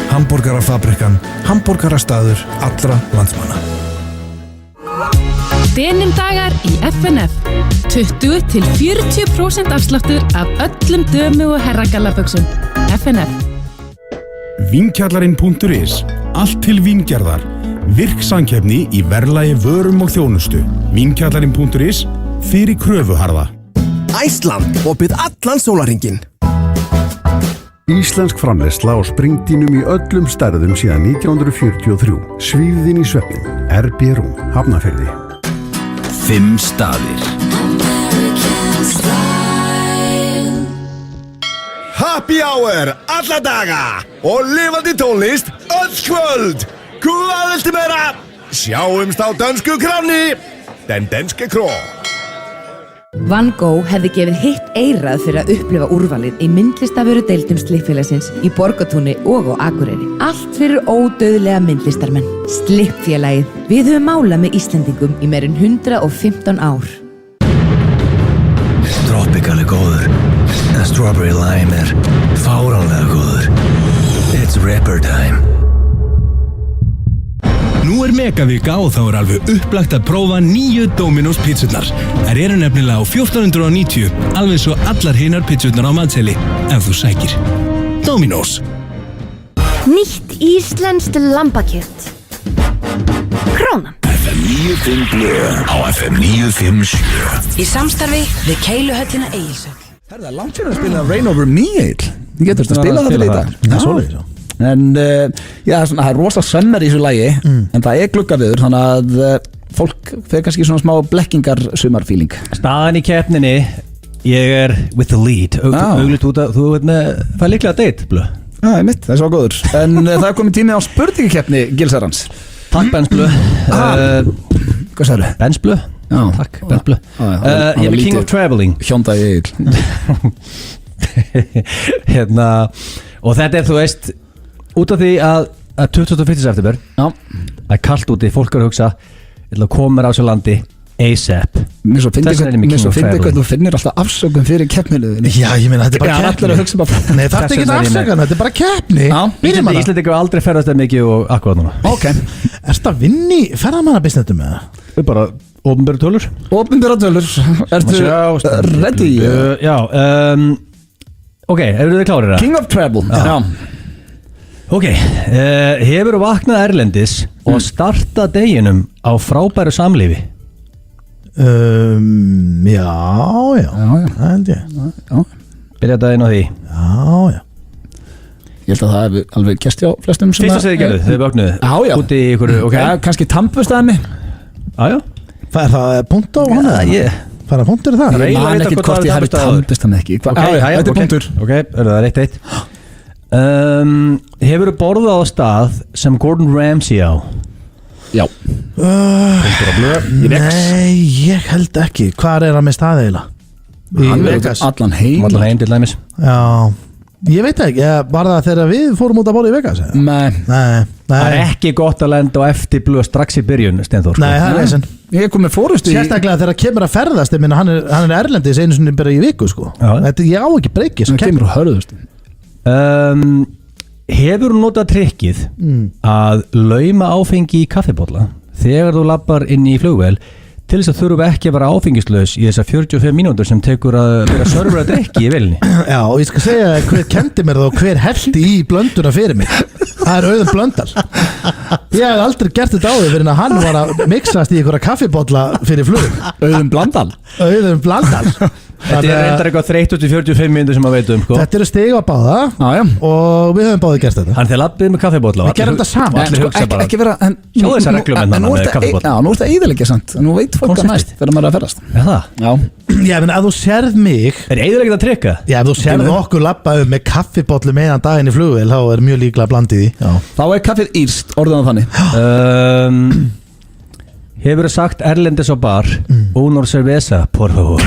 Hamborgarafabrikan, hamborgarastaður allra landsmanna. Denim dagar í FNF. 20-40% afsláttur af öllum dömu- og herragallaböksum. FNF. Vínkjallarinn.is. Allt til víngerðar. Virksamkeppni í verðlagi vörum og þjónustu. Vínkjallarinn.is. Fyrir kröfuharða. Æsland, opið allan sólarhringinn. Íslensk framleiðsla á springdínum í öllum stærðum síðan 1943. Svífðin í svefnin. RB Rúm, Hafnarfirði. 5 staðir. Happy hour alla daga og lifandi tónlist öll kvöld. Hvað viltu meira? Sjáumst á dönsku kránni. Den danske kró. Van Gogh hefði gefið hitt eirað fyrir að upplifa úrvalið í myndlistavöru deildum Slippfélagsins í Borgartúni og á Akureyri. Allt fyrir ódauðlega myndlistarmenn. Slippfélagið. Við höfum málað með Íslendingum í meir en 115 ár. Tropical er góður, en Strawberry Lime er fáránlega góður. It's rapper time. Nú er megavika og þá er alveg upplagt að prófa nýju Dominos pizzurnar. Þær eru nefnilega á 1490, alveg svo allar hinar pizzurnar á matseli, ef þú sækir. Dominos. Nýtt íslenskt lambakjöt. Krónan. FM 95 blöð á FM 957. Í samstarfi við Keiluhöllina Egilshöll. Það er langt fyrir að spila Rain Over Me, Egill. Þú getur að spila það fyrir í dag. Það er svoleiðis, já. En já, það er rosa sömmer í þessu lagi, en það er gluggaviður, þannig að fólk fer kannski svona smá blekkingar sumarfíling. Staðan í keppninni, ég er with the lead. Auglýtt út að þú veit með, það er líklega date, blöð. Já, ég mitt, það er svo góður. En það er komið tími á spurningakeppni Gilsarans. Takk, Benz blöð. Hvað sagður? Benz blöð. Já, takk, Benz blöð. Ég er King of Traveling. Hjóndaði Egill. Hérna, og þetta er, þú veist, út af því að 21. september það er kallt úti, fólk er að hugsa Ég ætla að koma mér á sér landi ASAP. Mér svo finnir hvernig þú finnir alltaf afsökun fyrir keppniluðinni. Já, ég meina, þetta er bara keppni. Allir að hugsa bara. Nei, það er ekki afsökun, þetta er bara keppni. Íslandi ekki aldrei ferðast það mikið og akkurat núna. Ok. Erstu að vinni ferðamannabisnetum með það? Það er bara opinbera tölur. Opinbera tölur. Ertu ready? Já. Ok, eru þið klárir það? King of Treble. Já. Ok, hefur vaknað erlendis og starta deginum á frábæru samlífi? Já, það held ég. Byrja daginn á því? Já. Ég held að það hefur alveg gæst hjá flestum sem fyrsta sem þið gerðu, þið vaknuðu? Já. Úti í ykkur, ok. Kannski tampustæmi. Já. Er það punkt á hana? Fara punktur í það? Ég man ekki hvort ég hafi tampustæmi ekki. Þetta er punktur. Ok, er það 1-1. Hefur þú borðað á stað sem Gordon Ramsay á? Já. Nei, ég held ekki. Hvar er hann með staði eiginlega? Hann verður allan heim til dæmis. Já, ég veit ekki. Var það þegar við fórum út að borða í Vegas? Nei. Það er ekki gott að lenda á eftir blöð strax í byrjun, Steinþór. Nei, það er veginn. Ég kom með fórustu í... Sérstaklega þegar kemur að ferðast, ég minna, hann er erlendis einu sinni bara í viku, sko. Ég á ekki breykið. Það kemur á hörðustu. Hefur þú notað trikkið að lauma áfengi í kaffibolla þegar þú lappar inn í flugvél til þess að þurfa ekki að vera áfengislaus í þessar 45 mínútur sem tekur að vera server að drekki í velni? Já, og ég skal segja hver kendi mér það og hver heldi í blönduna fyrir mig. Það er Auðun Blöndal. Ég hef aldrei gert þetta áður fyrir að hann var að mixast í einhverja kaffibolla fyrir flug. Auðun Blöndal. Þetta er reyndar eitthvað 30-45 mínútur sem maður veit um, sko. Þetta eru stig á báða og við höfum báði gert þetta. Þannig þegar lappið með kaffibolla. Við gerum þetta saman. Ekki vera... Sjá þessar reglum með kaffibolla. Já, nú er þetta eyðileggja samt. Nú veit fólk að næst þegar maður er að ferðast. Er það? Já. Já, menn að þú sérð mig... Er eyðileggja að trikka? Já, ef þú sérð okkur lappa með kaffibollu meðan daginn í flugvél, þá er mjög líklega blandið í. Þá er kaffið írst, orðan þannig. Hefur þú sagt erlendis á bar Unor cerveza, por favor?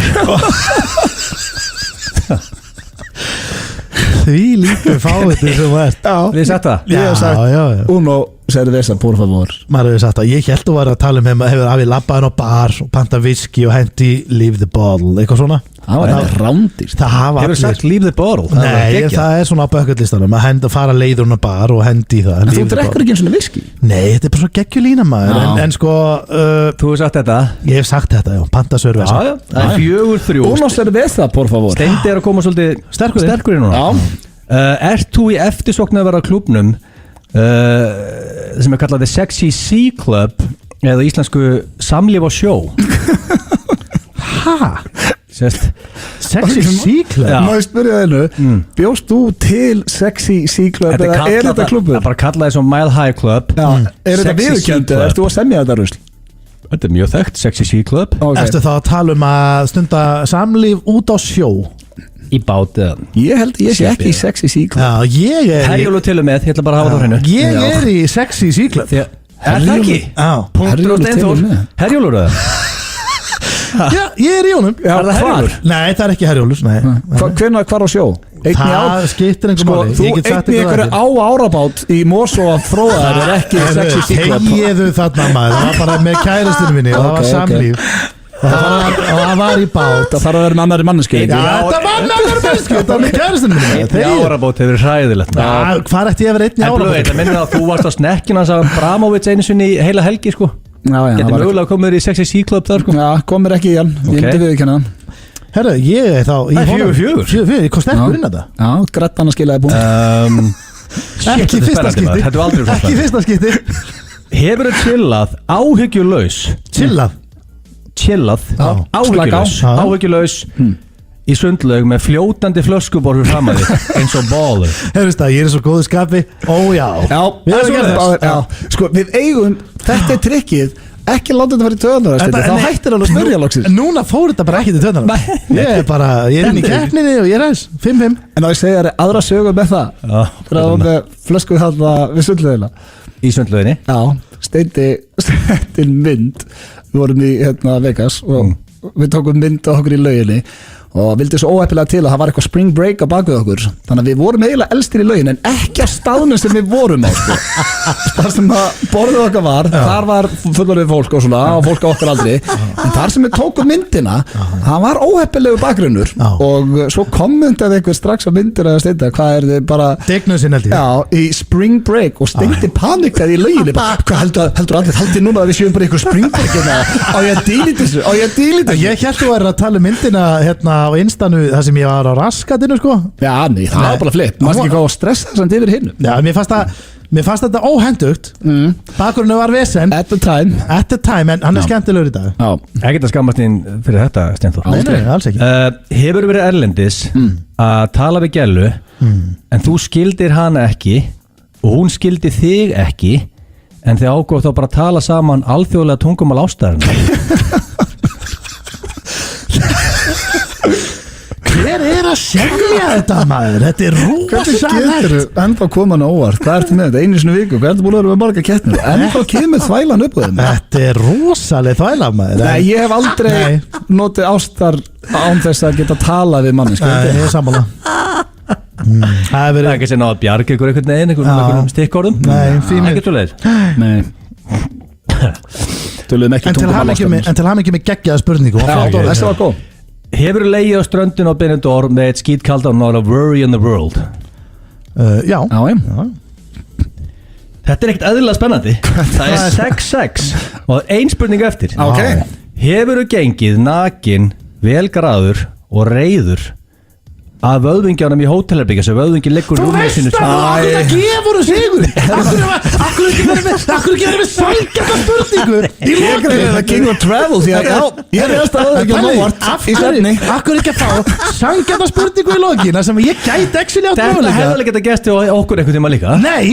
Því líka fávitið sem þú ert. Við sagt það? Ég hef sagt Unor cerveza, por favor. Maður hefur sagt það. Ég held að vera að tala um hefur hafið labbaðin á bar og panta whisky og hendi leave the bottle, eitthvað svona. Það var eitthvað rándýrt. Hefur sagt leave the bottle? Nei, það er svona á bucketlistanum að fara leiður á bar og hendi það. En þú drekkur ekki eins og whisky? Nei, þetta er bara svo geggjulína maður. En sko... Þú hefur sagt þetta? Ég hef sagt þetta, já. Panta cerveza. Það er 4-3. Unor cerveza, por favor. Steindi er að koma svolítið sterkur í núna. Ert þú í eftirsóknu að vera klúbnum sem er kallað The Sexy Sea Club eða íslensku Samlíf og sjó? Hæ? Sexy Sea Club? Má ég spyrja þennu, bjóst þú til Sexy Sea Club eða er þetta klubur? Það er bara kallað þessum Mile High Club. Er þetta viðurkennt eða ert þú að semja þetta rusl? Þetta er mjög þekkt, Sexy Sea Club. Ertu þá að tala um að stunda samlíf út á sjó? Í báti? Ég held ég sé ekki í Sexy Sea Club. Já, ég er Herjólfur til og með, ég ætla bara að hafa það hreinu. Ég er í Sexy Sea Club. Er það ekki? Punktur og Steinþór. Herjólfur eða? Já, ég er í honum. Er það Herjólfur? Nei, það er ekki Herjólfur. Hvar á sjó? Það skiptir einhver máli. Þú einn í einhverju á árabát í Mosó að fróða þær er ekki Sexy Sea Club. Þegiðu þarna maður. Það var bara með kæristinu minni og það var samlíf. Það var í bát. Það þarf að vera með annari manneski. Já, þetta var með annari manneski. Þetta var með kæristinu minni. Einn í árabát hefur hræðilegt. Hvað ætti ég að vera einn í árabát? Það minnir að þú varst á snekkinu hans að Bramovic einu sinni heila helgi, sko. Getur mögulega komið í Sexy Sea Club þar, sko. Já, komir ekki í hann. Ég myndi við ekki hennan. Herru, ég er þá... Það er 4-4. Ég kom sterkur inn að það. Já, grættan að skilaði búin. Ekki fyrsta skipti. Ekki fyrsta skipti. Hefur þú chillað áhyggjulaus? Chillað, áhyggjulaus í sundlaug með fljótandi flöskuborður fram að þig eins og báður. Hefurst það, ég er svo góðu skapi. Ó já, við erum að gera þess. Sko, við eigum, þetta er trikkið, ekki láta þetta fara í töðanara, þá hættir alveg að smörja loksins. Núna fór þetta bara ekki til töðanara. Ég er inn í keppninni og ég er aðeins 5-5. En þá ég segja þér aðra sögur með það, fyrir að með flösku þarna við sundlaugina. Í sundlauginni? Já, Steindi mynd. Við vorum í Vegas og við tókum mynd á okkur í lauginni og vildi svo óheppilega til að það var eitthvað spring break á bakvið okkur, þannig að við vorum eiginlega elstir í laugin en ekki á staðnum sem við vorum á sko. Þar sem að borðið okkar var, þar var fullorðið fólk og svona og fólk á okkar aldri, en þar sem við tókum myndina það var óheppilegu bakgrunnur og svo kommentaði einhver strax á myndina að steinda, hvað er þið bara Degnusinn held ég. Já, í spring break og steindi panikkaði í lauginu, hvað heldur allir haldið núna að við séum bara einhver spring break á ég að dílita þessu Ég held þú að tala myndina hérna á instanu þar sem ég var á raskatinu sko. Já, nei, það var bara flipp maður ekki hvað að stressa samt yfir hinnu. Já, mér fannst þetta óhendugt bakgrunnu var vesen at the time en hann er skemmtilegur í dag. Ekkert að skammast þín fyrir þetta Steinþór. Nei, alls ekki. Hefur verið erlendis að tala við gælu en þú skildir hana ekki og hún skildi þig ekki en þið ágóð þá bara að tala saman alþjóðlega tungumál ástæðarna. Hver er að segja þetta maður? Þetta er rosalegt. Hvernig getur ennþá koman á óvart? Hvað ertu með þetta? Einu sinni viku? Hvað ertu búin að vera með marga keppnir? Ennþá kemur þvælan upp á þeim? Þetta er rosaleg þvæla maður. Nei, ég hef aldrei notið ástar án þess að geta talað við manni. Nei, ég er sammála. Það er ekki að náða að bjarga ykkur einhvern veginn, einhvern stikkorðum. Nei, fínu. Ekkert svo leið. Nei. Töluðum ekki tungumál. En til hamingju með geggjaða spurningu. Þessi var góð. Hefur þú legið á ströndinu á Benidorm með eitt skítkaldan not a worry in the world? Já. Þetta er ekkert eðlilega spennandi. Það er 6-6 og ein spurning eftir. Hefur þú gengið nakin, velgraður og reiður að vöðvingjanum í hótelherbyggja sem vöðvingin liggur Þú veist að það gefur þú sigur. Akkur ekki verið með sælgjarta spurningu í lokinu. King of Travel því að ég er eftir að það ekki óvart í stefni. Akkur ekki að fá sælgjarta spurningu í lokinu sem ég gæti ekki átt möguleika. Þetta hefði ekki að gæsti okkur einhvern tíma líka. Nei,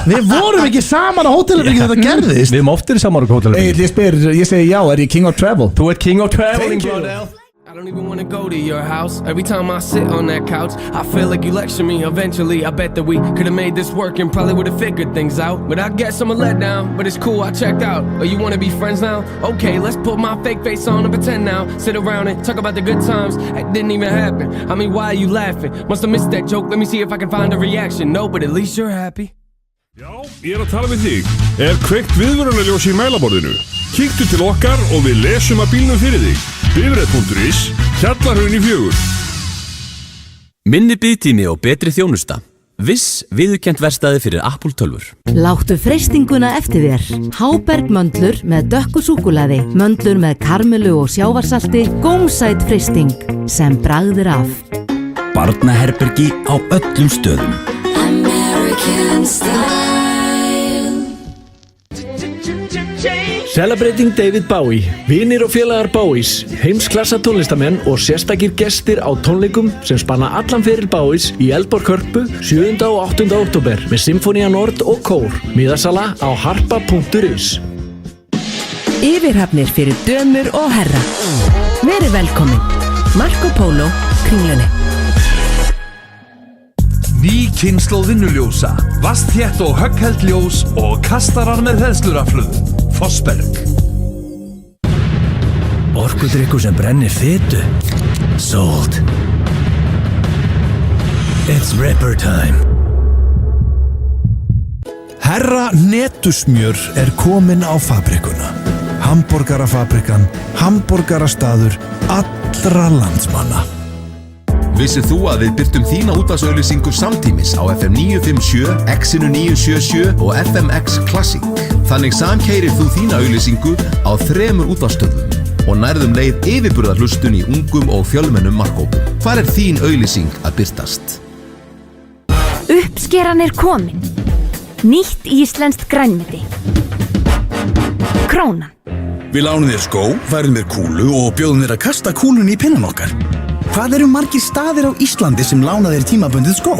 við vorum ekki saman á hótelherbyggja þetta gerðist. Við erum oftir saman á hótelherbyggja. Ég segi já, er ég King of Travel? Þú ert King of Traveling, Brunel. I don't even want to go to your house. Every time I sit on that couch, I feel like you lecture me. Eventually, I bet that we could have made this work and probably would have figured things out. But I guess I'm a letdown. But it's cool, I checked out. Oh, you want to be friends now? Okay, let's put my fake face on and pretend now. Sit around and talk about the good times. It didn't even happen. I mean, why are you laughing? Must have missed that joke. Let me see if I can find a reaction. No, but at least you're happy. Já, ég að tala við þig. Kveikt viðvörunarljós í mælaborðinu? Kíktu til okkar og við lesum að bílnum fyrir þig. Bifreið.is, Hjallarhraun í 4. Minni biðtími og betri þjónusta. Viss viðurkennt verstaði fyrir Apple tölvur. Láttu freistinguna eftir þér. Háberg möndlur með dökku súkkulaði, möndlur með karmelu og sjávarsalti, gómsæt freisting sem bragðir af. Barnaherbergi á öllum stöðum. American style. Celebrating David Bowie, vinir og félagar Bowies, heimsklassa tónlistamenn og sérstakir gestir á tónleikum sem spanna allan feril Bowies í Eldborg Hörpu 7. og 8. október með Sinfonia Nord og kór. Miðasala á harpa.is. Yfirhafnir fyrir dömur og herra. Verið velkomin. Marco Polo, Kringlunni. Ný kynslóð vinnuljósa, vastþétt og höggheld ljós og kastarar með hleðslurafhlöðu. Fossberg. Orkudrykkur sem brennir fitu. Sold. It's Ripper time. Herra Netusmjör er komin á fabrikuna. Hamborgarafabrikan, hamborgarastaður allra landsmanna. Vissir þú að við birtum þína útvarpsauglýsingu samtímis á FM 957, X-inu 977 og FMX Classic. Þannig samkeyrir þú þína auglýsingu á 3 útvarpsstöðvum og nærðum leið yfirburðarhlustun í ungum og fjölmennum markhópum. Hvar er þín auglýsing að birtast? Uppskeran er komin. Nýtt íslenskt grænmeti. Krónan. Við lánum þér skó, færum þér kúlu og bjóðum þér að kasta kúlunni í pinnan okkar. Hvað eru margir staðir á Íslandi sem lána þér tímabundið skó?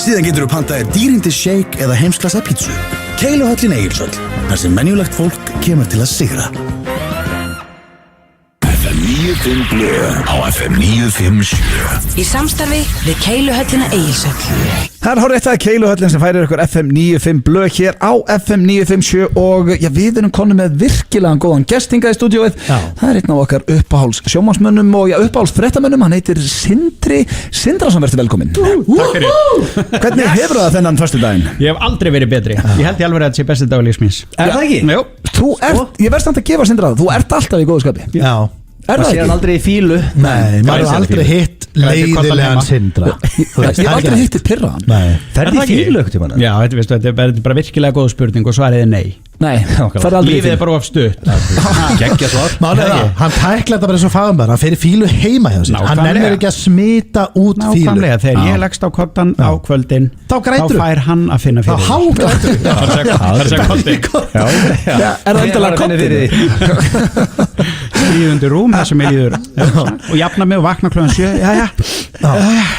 Síðan getur þú pantað þér dýrindi shake eða heimsklassa pítsu. Keiluhöllin Egilshöll, þar sem venjulegt fólk kemur til að sigra. FM 95 Blö á FM 957. Í samstarfi við Keiluhöllina Egilshöll. Það er hárið þetta Keiluhöllin sem færir ykkur FM 95 blöð hér á FM 957 og við erum konum með virkilega góðan gestinga í stúdíóið. Það er einn af okkar uppáhalds sjómannsmönnum og uppáhalds fréttamönnum, hann heitir Sindri Sindrason, verður velkominn. Takk fyrir. Hvernig hefur það þennan föstudaginn? Ég hef aldrei verið betri. Ég held ég alveg að þetta sé besti dagur lífs míns. Er það ekki? Jú. Þú ert, ég verðst að gefa Sindra það, þú ert alltaf í góðu skapi. Já. Er það ekki? Það sé hann aldrei í fílu. Nei, maður hefur aldrei hitt leiðilegan Sindra. Ég hef aldrei hitt í pirraðan. Nei. Ferði í fílu ekkert í manna? Já, þetta er bara virkilega góð spurning og svarið er nei. Nei, lífið er bara of stutt. Gekkja svar. Málið er það, hann tækla þetta bara eins og fagumbar, hann fer í fílu heima hjá sér. Hann nennir ekki að smita út fílu. Nákvæmlega, þegar ég leggst á kottan á kvöldin, þá fær hann að finna fyrir. Þá hágrætur. Það er að kotti. Er það endalega kotti? Skrifundur rúm, það sem ég líður og jafna mig og vakna klukkan 7.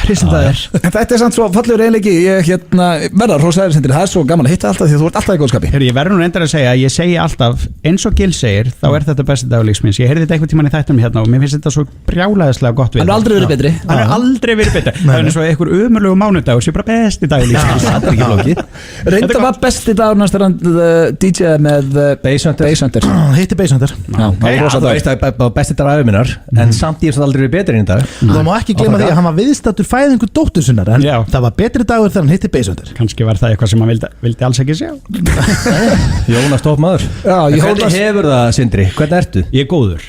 Hristum það er. En þetta er samt svo fallegur eiginleiki. Ég verðar hrósaðir Sindri, það er svo gaman að hitta alltaf því þú ert alltaf í góðskapi. Ég verður nú reyndar að segja að ég segi alltaf eins og Gil segir, þá er þetta besti dagur lífs míns. Ég heyrði þetta einhvern tímann í þættinum hérna og mér finnst þetta svo brjálæðislega gott við. Hann er aldrei verið betri. Hann er aldrei verið betri. Það er eins og einhver ömurlegu mánudagur sem bara besti dagur lífs míns. Það er ekki flókið. Reynda var besti dagur næst þegar hann DJ með Basshunter. Hitti Basshunter. Það var besti dagur minnar, en samt ég er aldrei verið betri í dag. Það má ekki gleyma því að hann var viðstaddur fæðingu dóttur sinnar, en það var betri dagur þegar hann hitti Basshunter. Kannski var það eitthvað sem hann vildi alls ekki sjá. Jónas topp maður. Hvernig hefur það, Sindri? Hvernig ertu? Ég er góður.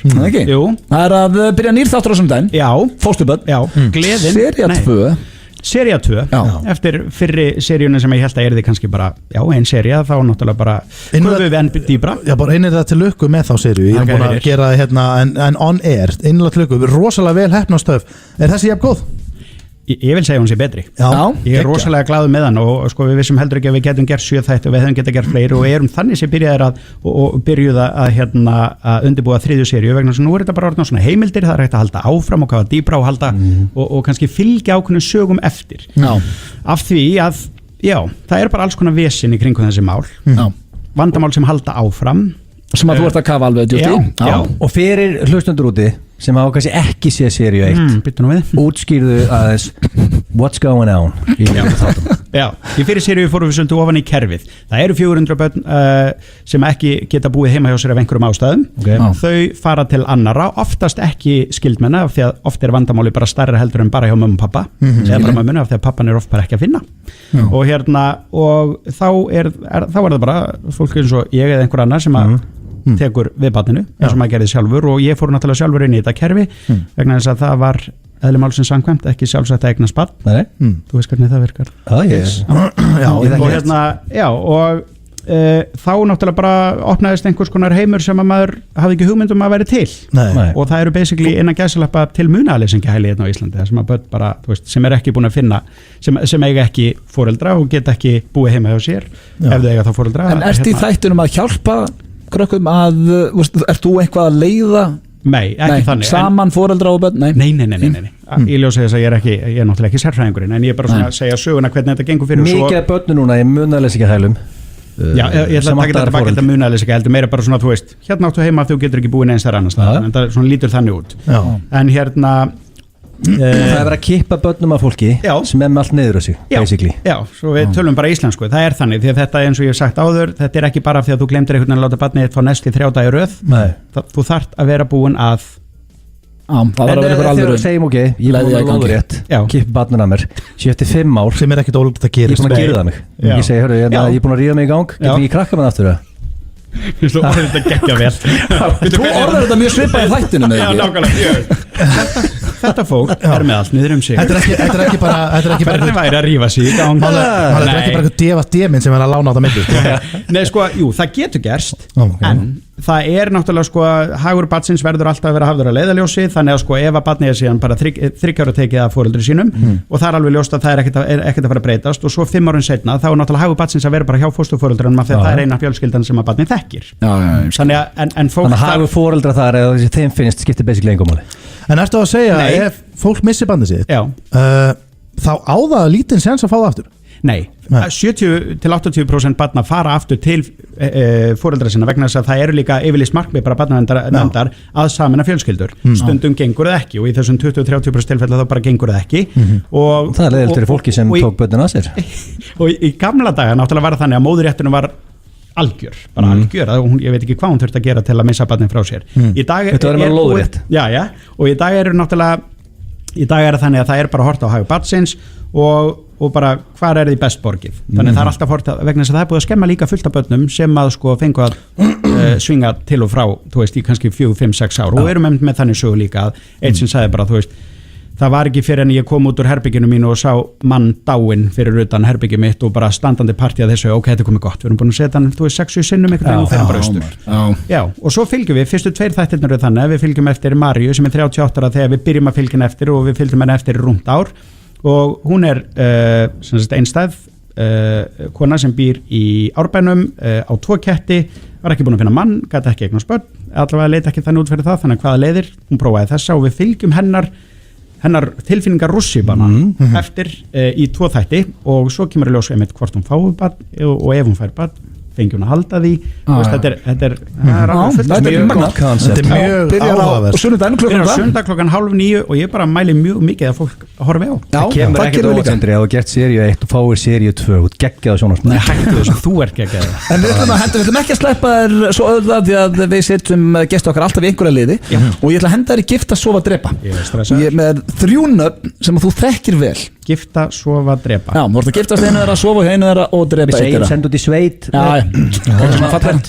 Jú. Það er að byrja nýr þáttur á sunnudaginn. Já. Fóstuböld. Já. Gleðin. Sería 2. Eftir fyrri seríuna sem ég held að erði kannski bara ein sería, þá náttúrulega bara höfum við enn dýbra. Já, bara einir það til lukku með þá seríu. Ég er búin að gera það hérna en on air, innlega til lukku, rosalega vel heppnastöf. Er þessi jafn góð? Ég vil segja hún sé betri. Ég er rosalega glaður með hann og sko við vissum heldur ekki að við getum gert 7 þætti og við hefum getað gert fleiri og erum þannig sem byrjuð að undirbúa 3. seríu vegna þess að nú er þetta bara orðin svona heimildir, það er hægt að halda áfram og kafa dýpra og halda og kannski fylgja ákveðnum sögum eftir. Af því að það er bara alls konar vesen í kringum þessi mál. Vandamál sem halda áfram. Sem að þú ert að kafa alveg djúpt í. Já. Og fyrir hlustendur úti sem hafa kannski ekki séð seríu 1 útskýrðu aðeins what's going on í þáttum. Já, í fyrir seríu fórum við svolítið ofan í kerfið. Það eru 400 börn sem ekki geta búið heima hjá sér af einhverjum ástæðum. Þau fara til annara, oftast ekki skildmenna af því að oft er vandamáli bara stærra heldur en bara hjá mömmu og pappa eða bara mömmunni af því að pappan er oft bara ekki að finna. Og þá er það bara fólk eins og ég eða einhver annar sem að tekur við barninu eins og maður gerði sjálfur og ég fór náttúrulega sjálfur inn í þetta kerfi vegna þess að það var eðli málsins samkvæmt ekki sjálfsagt að eignast barn. Þú veist hvernig það virkar. Og þá náttúrulega bara opnaðist einhvers konar heimur sem að maður hafði ekki hugmyndum að vera til. Og það eru basically innan gæsalappa til munaðleysingahæli hérna á Íslandi þar sem að börn bara, þú veist, sem er ekki búin að finna sem eiga ekki foreldra og geta ekki búið heima hjá sér ef þau eiga þá foreldra. En ert í þættunum að hjálpa krökkum að, ert þú eitthvað að leiða? Nei, ekki þannig. Saman foreldra og börn? Nei. Ég ljósa þess að ég er náttúrulega ekki sérfræðingurinn en ég er bara svona að segja söguna hvernig þetta gengur fyrir. Mikið börnu núna í munaðleysingahælum. Já, ég ætla að taka þetta baka þetta munaðleysingahæli heldur meira bara svona, þú veist, hérna áttu heima að þú getur ekki búið neins þar annars en það svona lítur þannig út. En það er verið að kippa börnum af fólki sem er með allt niður á sig, basically. Já, svo við tölum bara íslensku, það er þannig því að þetta eins og ég hef sagt áður, þetta er ekki bara því að þú glemdir einhvern veginn að láta barnið þitt fá næst í 3 daga í röð. Þú þarft að vera búin að það var að vera ykkur alveg segjum ok, ég er búin að lóða rétt kippa barnið af mér, sé eftir 5 ár sem er ekkert ólíkt að gera. Ég er búin að gera það mig. Ég segi, hörru, ég er búin að ríða mig í gang, getur ekki krakka með aftur það? Þú orður þetta geggja vel. Þú orður þetta mjög svipað í þættinu með því. Já, nákvæmlega. Þetta fólk er með allt niður sig. Þetta er ekki bara hvernig væri að rífa sig í gang. Það er ekki bara eitthvað DVD-minn sem er að lána á það myndu. Nei, sko, jú, það getur gerst en það er náttúrulega sko hagur barnsins verður alltaf að vera hafður að leiðaljósi þannig að sko ef að barnið er síðan bara 3 ára tekið af foreldri sínum og það er alveg ljóst að það er ekkert að fara að breytast og svo 5 árum seinna þá er náttúrulega hagur barnsins að vera bara hjá fósturforeldrunum af því að það er eina fjölskyldan sem að barnið þekkir. Þannig að hagur foreldra þar eða þeim finnst skiptir basically engum máli. En ertu að segja ef fólk missir bandið sitt þá á það lítinn sens að fá það aftur? Nei, 70-80% barna fara aftur til foreldra sinna vegna þess að það eru líka yfirlýst markmið bara barnaverndarnefndar að sameina fjölskyldur. Stundum gengur það ekki og í þessum 20-30% tilfella þá bara gengur það ekki. Og það er leiðilegt fyrir fólki sem tók börnin að sér. Og í gamla daga náttúrulega var það þannig að móðurrétturinn var algjör, bara algjör, ég veit ekki hvað hún þurfti að gera til að missa barnin frá sér. Í dag þetta var með lóðrétt. Já, og í dag eru náttúrulega það þannig að það er bara að horta á hag barnsins og bara hvar er því best borgið. Þannig það er alltaf horta vegna þess að það er búið að skemma líka fullt af börnum sem að sko fengu að svinga til og frá, þú veist, í kannski 4, 5, 6 ár og erum með þannig sögu líka að eitt sem sagði bara, þú veist, það var ekki fyrir en ég kom út úr herbygginu mínu og sá mann dáinn fyrir utan herbyggi mitt og bara standandi partí að þessu, ok, þetta er komið gott, við erum búin að setja hann, þú veist, 6 sinnum einhvern veginn og fyrir bara austur. Já, og svo fylgjum við, fyrstu 2 þættirnir eru þannig, við fylgjum eftir Maríu sem er 38 ára þegar við byrjum að fylgja henni eftir og við fylgjum henni eftir rúmt ár og hún er einstæð kona sem býr í Árbænum á 2 ketti, var ekki búin að finna mann, gæti ekki eignast börn, allavega leit ekki þannig út fyrir það, þannig hvaða leiðir, hún prófaði þessa og við fylgjum hennar tilfinningar rússíbana eftir í 2 þætti og svo kemur í ljós einmitt hvort hún fái barn og ef hún fær barn fengi hún að halda því þetta er mjög áhugavert og sunnudag klokkan 8:30 og ég bara mæli mjög mikið að fólk horfi á. Það kemur ekkert óvart að gert seríu 1 og fáir seríu 2 og geggjaðu svona. Nei, hættu þess að þú ert geggjaðu. En við ætlum ekki að sleppa þér svo öðvitað því að við setjum gesti okkar alltaf í einhverja liði og ég ætla að henda þér í Gifta, sofa, drepa. Ég er með 3 nöfn sem þú þekkir vel. Gifta, sofa, drepa. Já, þú ert að giftast einu þeirra, sofa hjá einu þeirra og drepa eitt þeirra. Við segjum senda út í sveit.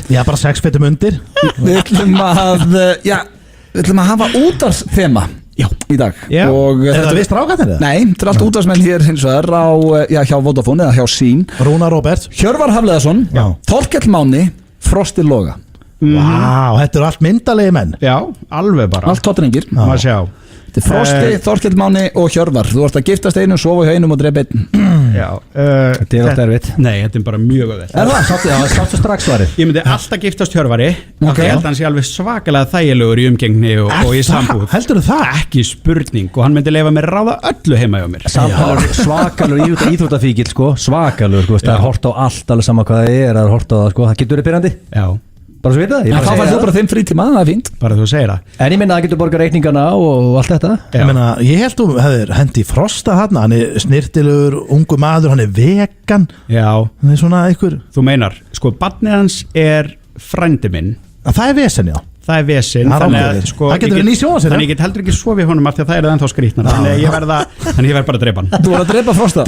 Já, bara 6 fetum undir. Við ætlum að hafa útvarpsþema í dag. Og er þetta við strákarnir? Nei, þetta er allt útvarpsmenn hér hins vegar hjá Vodafone eða hjá Sín. Rúnar Róbert, Hjörvar Hafleðarsson, Þorkell Máni, Frosti Loga. Vá, þetta eru allt myndalegi menn. Já, alveg bara. Allt tottringir. Maður sjá. Þetta er Frosti, Þorkell Máni og Hjörvar. Þú ert að giftast einu, sofa hjá einum og drepa einn. Já, þetta er alltaf erfitt. Nei, þetta er bara mjög öðvöld. Er það? Það sáttu strax svarið. Ég myndi alltaf giftast Hjörvari. Ég held að hann sé alveg svakalega þægilegur í umgengni og í sambúð. Heldur það? Ekki spurning og hann myndi leyfa mér ráða öllu heima hjá mér. Svakalur íþróttafíkil sko, svakalur, það er hort á allt alveg sama hvað það er hort á það sko, það getur verið pirrandi. Já. Bara svo veit það. Þá fær þú bara þeim frítíma, það er fínt. Bara þú segir það. En ég minna að það getur borgað reikningana og allt þetta. Ég held þú hefur hendi Frosta hann er snirtilegur, ungu maður, hann er vegan. Já. Hann er svona einhver. Þú meinar, sko, barnið hans er frændi minn. Það er vesen, já. Það er vesen, þannig að sko, það getur verið ný sjónvarpssería. Þannig ég get heldur ekki sofið honum af því að það er ennþá skrýtnar. Þannig ég verð bara að drepa hann. Þú verð að drepa Frosta?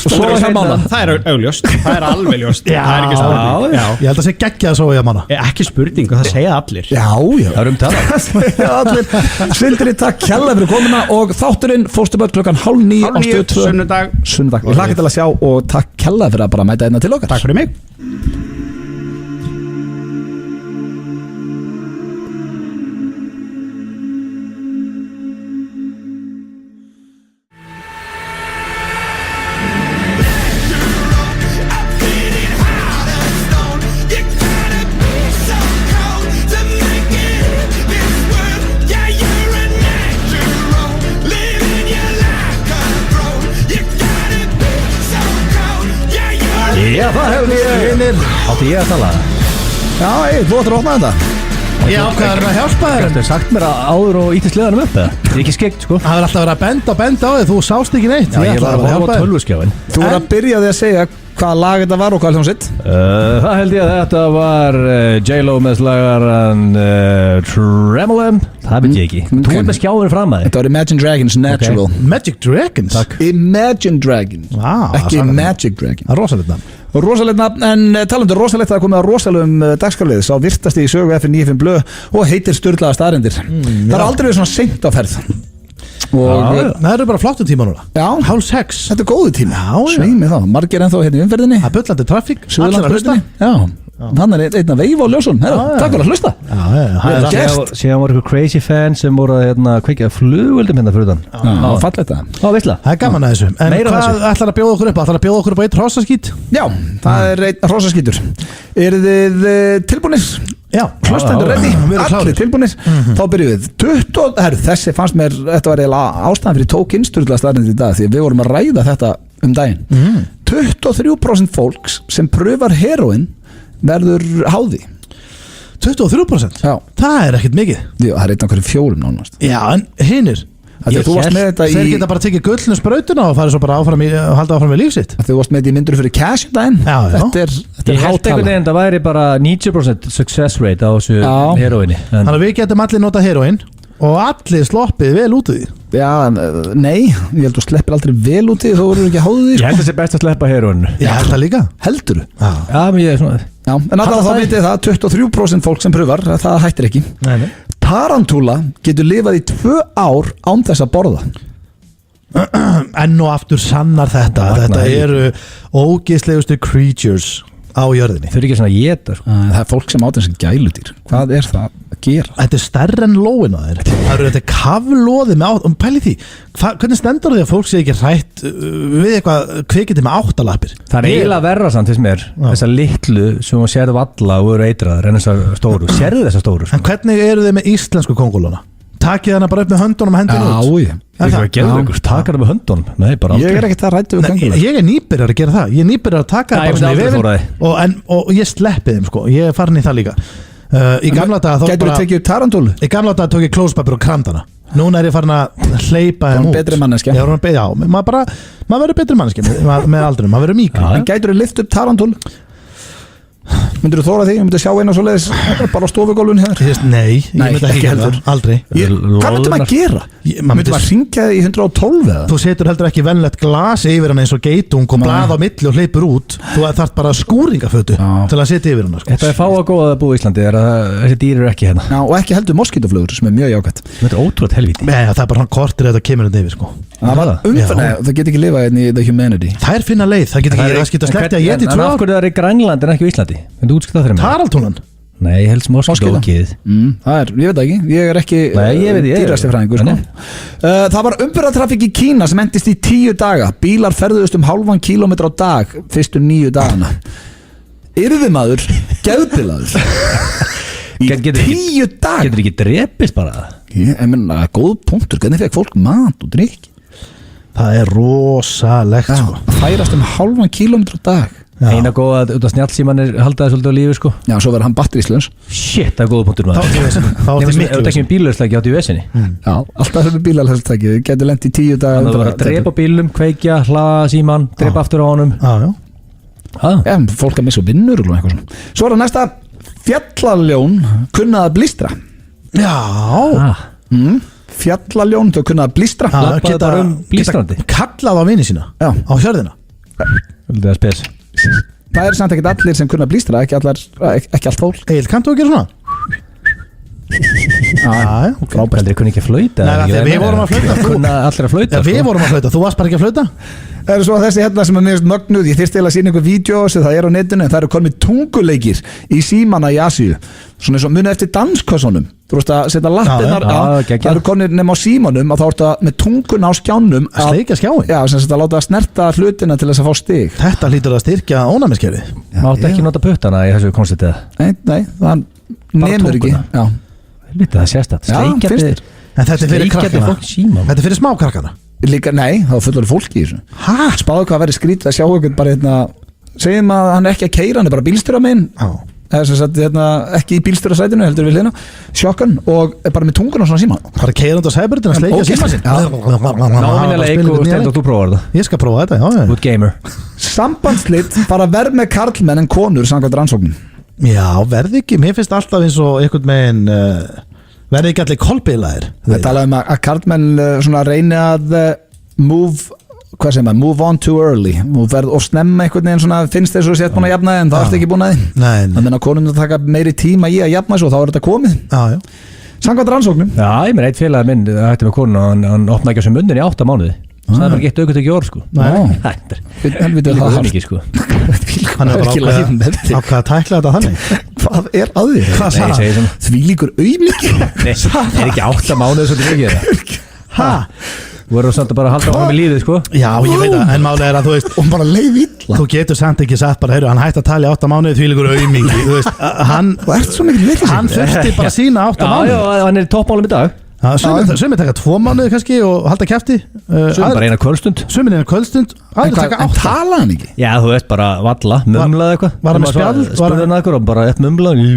Sofa hjá manna. Það er augljóst, það er alveg ljóst. Það er ekki spurning. Ég held að segja geggjað að sofa hjá manna. Ekki spurning og það segja allir. Já. Það er það segja allir. Sindri, takk kærlega fyrir komuna og þátturinn Fóstubörn klukkan 8:30 á Stöð 2 sunnudag. Ég hlakka til að sjá og takk kærlega fyrir að bara mæta einna til okkar. Takk fyrir mig. Já, það hefur ég átti ég að tala. Já, þú ættir að opna þetta. Ég ákveður að hjálpa þér. Þú sagt mér að áður og ítist leðanum upp eða? Það er ekki skeggt sko. Það er alltaf verið að benda á þig, þú sást ekki neitt. Já, ég var að horfa á tölvuskjáin. Þú er að byrja því að segja hvaða lag þetta var og hvað hljómsveit? Það held ég að þetta var J-Lo með slagaran Tremolem. Það veit ég ekki. Þú er með skjáðurinn fram að þig. Þetta var Imagine Dragons Natural. Magic Dragons? Takk. Imagine Dragons. Ekki Magic Dragons. Það er rosalegt nafn. Rosalegt nafn, en talandur rosalegt, það er komið að rosalum dagskrárlið, sá virtasti í sögu F95 Blöð og heitir Sturlaða staðreyndir. Það er aldrei verið svona seint á ferð. Og það eru bara flottu tíma núna. Já, 5:30. Þetta er góðu tíma. Já. Sveimi þá, margir ennþá hérna í umferðinni. Það er bullandi trafík. Suðurlandsbrautinni. Já. Hann er einn að veifa á ljósun. Takk fyrir að hlusta. Síðan voru ykkur crazy fans sem voru að kveikja flugvöldum hérna fyrir þann. Já, fallegt það. Já, veistla. Það er gaman að þessu. En hvað ætlar að bjóða okkur upp? Ætlar að bjóða okkur upp á eitt hrossaskít? Já, það er einn hrossaskítur. Eru þið tilbúinir? Já, hlustendur ready, allir tilbúinir. Þá byrjum við þessi fannst mér, þetta var eiginlega ástæðan fyrir tók Sturlaða staðreyndir í dag því við vorum að ræða þetta daginn. 23% fólks sem pröfar heroin verður háði 23%? Já. Það er ekkert mikið. Já, það er einn af hverju 4 nánast. Já, en hinnir Þú varst með þetta Þeir geta bara tekið gullnu sprautuna og farið svo bara halda áfram með líf sitt. Þú varst með þetta í myndur fyrir cash daginn. Þetta er Ég held einhvern veginn það væri bara 90% success rate á þessu heroinni. Þannig að við getum allir nota heroin og allir sloppið vel út í því. Já, nei, ég held að þú sleppir aldrei vel út í því, þú verður ekki háðið því. Ég held að það sé best að sleppa heroinu. Ég held það líka. Heldur þú? Já, ég er svona. Já, en alltaf þá vitið það 23% fólk sem pröfar, það hættir ekki. Nei. Tarantúla getur lifað í 2 ár án þess að borða. Enn og aftur sannar þetta eru ógeðslegustu creatures á jörðinni. Þau eru ekki svona að éta Það er fólk sem át þessi gæludýr. Hvað er það að gera? Þetta er stærra en lóin á þeir. Þetta er kaflóði með átt. Pæli því, hvernig stendur því að fólk sé ekki hrætt við eitthvað kvikindi með 8 lappir? Það er eiginlega verra samt fyrst mér. Þessar litlu sem hún sérðu valla og eru eitraðar en þessar stóru. Sérðu þessar stóru? En hvernig eru þið með íslensku konguluna? Takið hana bara upp með höndunum og hendinu út. Það er geðveikur, taka hana með höndunum. Nei, bara aldrei. Ég er ekkert það ræddu við kongulur. Ég er nýbyrjar að gera það. Ég er nýbyrjar að taka það bara svona í vefinn og ég sleppi þeim sko. Ég er farin í það líka. Í gamla daga Gætur þú tekið upp tarantúlu? Í gamla daga tók ég klóspapir og krandana. Núna er ég farin að hleypa þeim út. Betri manneskja. Já, maður verður betri manneskja með aldrinum. Maður verður mýkri. En gætur þú lift upp tarantúlu? Myndir þú þóra því? Myndir þú sjá eina svo leiðis bara á stofugólfun hér? Nei, ég myndi ekki heldur. Aldrei. Hvað myndum að gera? Myndum að ringja í 112 eða? Þú setur heldur ekki venlegt glas yfir hana eins og geitung og blað á milli og hleypur út. Þú þarf bara skúringafötu til að setja yfir hana. Þetta er fá að góða að búa í Íslandi er að þessi dýr eru ekki hérna. Já, og ekki heldur moskítoflugur sem er mjög jákvætt. Þetta er ótrúlega helvíti. Nei, það er bara hann kortir þetta kemur þetta yfir sko. Það get ekki lifað hérna í The Humanity. Það er finna leið, það get ekki sleppti að geta í 2 ár. En af hverju það er í Grænland en ekki í Íslandi? Þú útskýrt það fyrir mig. Tarantúlan? Nei, helst moskítókið. Það er, ég veit ekki, ég er ekki dýrasti fræðingur sko. Það var umferðartrafík í Kína sem endist í 10 daga. Bílar ferðuðust ½ kílómetra á dag fyrstu 9 dagana. Yrði maður geðbilaður í 10 daga. Getur ekki drepist bara? Ég menna, góð punktur, hvernig fekk fólk mat og drikk? Það er rosalegt sko. Færast ½ kílómetra á dag. Eina góða út af snjallsímanir haldaði svolítið á lífi sko. Já, svo verður hann batteríslaus. Shit, það er góða punktur maður. Þá er miklu ekki með bílarslæki átt í vesinni. Já, alltaf með bílarslæki. Þið getur lent í 10 daga. Það var að drepa bílum, kveikja, hlaða síman, drepa aftur á honum. Já, fólk að missa vinnur og eitthvað svona. Svo er það næsta, fjallaljón kunnað að blístra. Já. Fjallaljón, þau kunnað að blístra. Geta kallað á vini sína á hjörðina. Það er samt ekkert allir sem kunna blístra, ekki allt fólk. Egil, kanntu að gera svona? Frábært, þeir kunni ekki að flauta. Nei, við vorum að flauta. Allir að flauta. Við vorum að flauta, þú varst bara ekki að flauta. Það eru svo þessi hérna sem er mjög mögnuð. Ég þyrst til að sína einhver vídeo sem það er á netinu, en það eru komið tunguleikir í símana í Asíu. Svona eins og muni eftir danskossunum. Þú veist að setja lappirnar á. Það eru komið nema á símanum og þá ertu með tungun á skjánum að sleika skjáin. Já, sem þetta láta að snerta hlutina til þess að fá stig. Þetta hlýtur að styrkja ónæmiskerfið. Máttu ekki nota puttana í þessu konstitið? Nei, það nemur ekki. Já. Það sést að sleikjandi. En þetta er fyrir krakkana. Þetta er fyrir smákrakkana. Líka, nei, það var fullur fólki í þessu. Spáðu hvað að vera skrítið að sjá einhvern bara hérna, segjum að hann er ekki að keyra, hann er bara bílstjóra megin. Eða sem sagt, hérna, ekki í bílstjórasætinu heldur við hliðina, sjokkan og bara með tunguna svona síma. Bara keyrandi á sæbrutin að sleikja síma sín. Náminnileg og Stendur, þú prófar það. Ég skal prófa þetta, já. Good gamer. Sambandslit fara verð með karlmenn en konur samkvæmt rannsóknin. Já, verði ekki, mér finnst alltaf eins og einhvern megin verði ekki allir kolbilaðir. Það talaði um að karlmenn svona reyni að move on too early og snemma einhvern veginn svona finnst þess að þú sett búin að jafna en það ert ekki búin að því. Þannig að konum taka meiri tíma í að jafna þessu og þá er þetta komið. Samkvæmt rannsóknum. Já, ég meina eitt félag minn, það hætti með konun og hann opnaði ekki á sem munnin í 8 mánuði. Það er bara gett auðvitað ekki orð sko. Helvítið það mikið sko. Hann er bara ákvað að tækla þetta þannig. Hvað er að því? Hvað sagði það? Því líkur auðmikið. Nei, það er ekki 8 mánuði svolítið mikið. Þú verður samt að bara halda á með lífið sko. Já, ég veit að, en máli er að þú veist og bara leið illa. Þú getur samt ekki sagt bara, heyrðu, hann hætti að tala í 8 mánuði því líkur auðmikið. Þú veist, hann þurfti bara sína 8 mánuði. Já, hann er í toppmálum í dag. Sumir taka 2 mánuði kannski og halda kæfti Sumir bara eina kvöldstund Sumir eina kvöldstund En tala hann ekki? Já, þú veist bara valla, mumlaði eitthvað Var hann með spjall? Spurði hann eitthvað og bara eitt mumlaði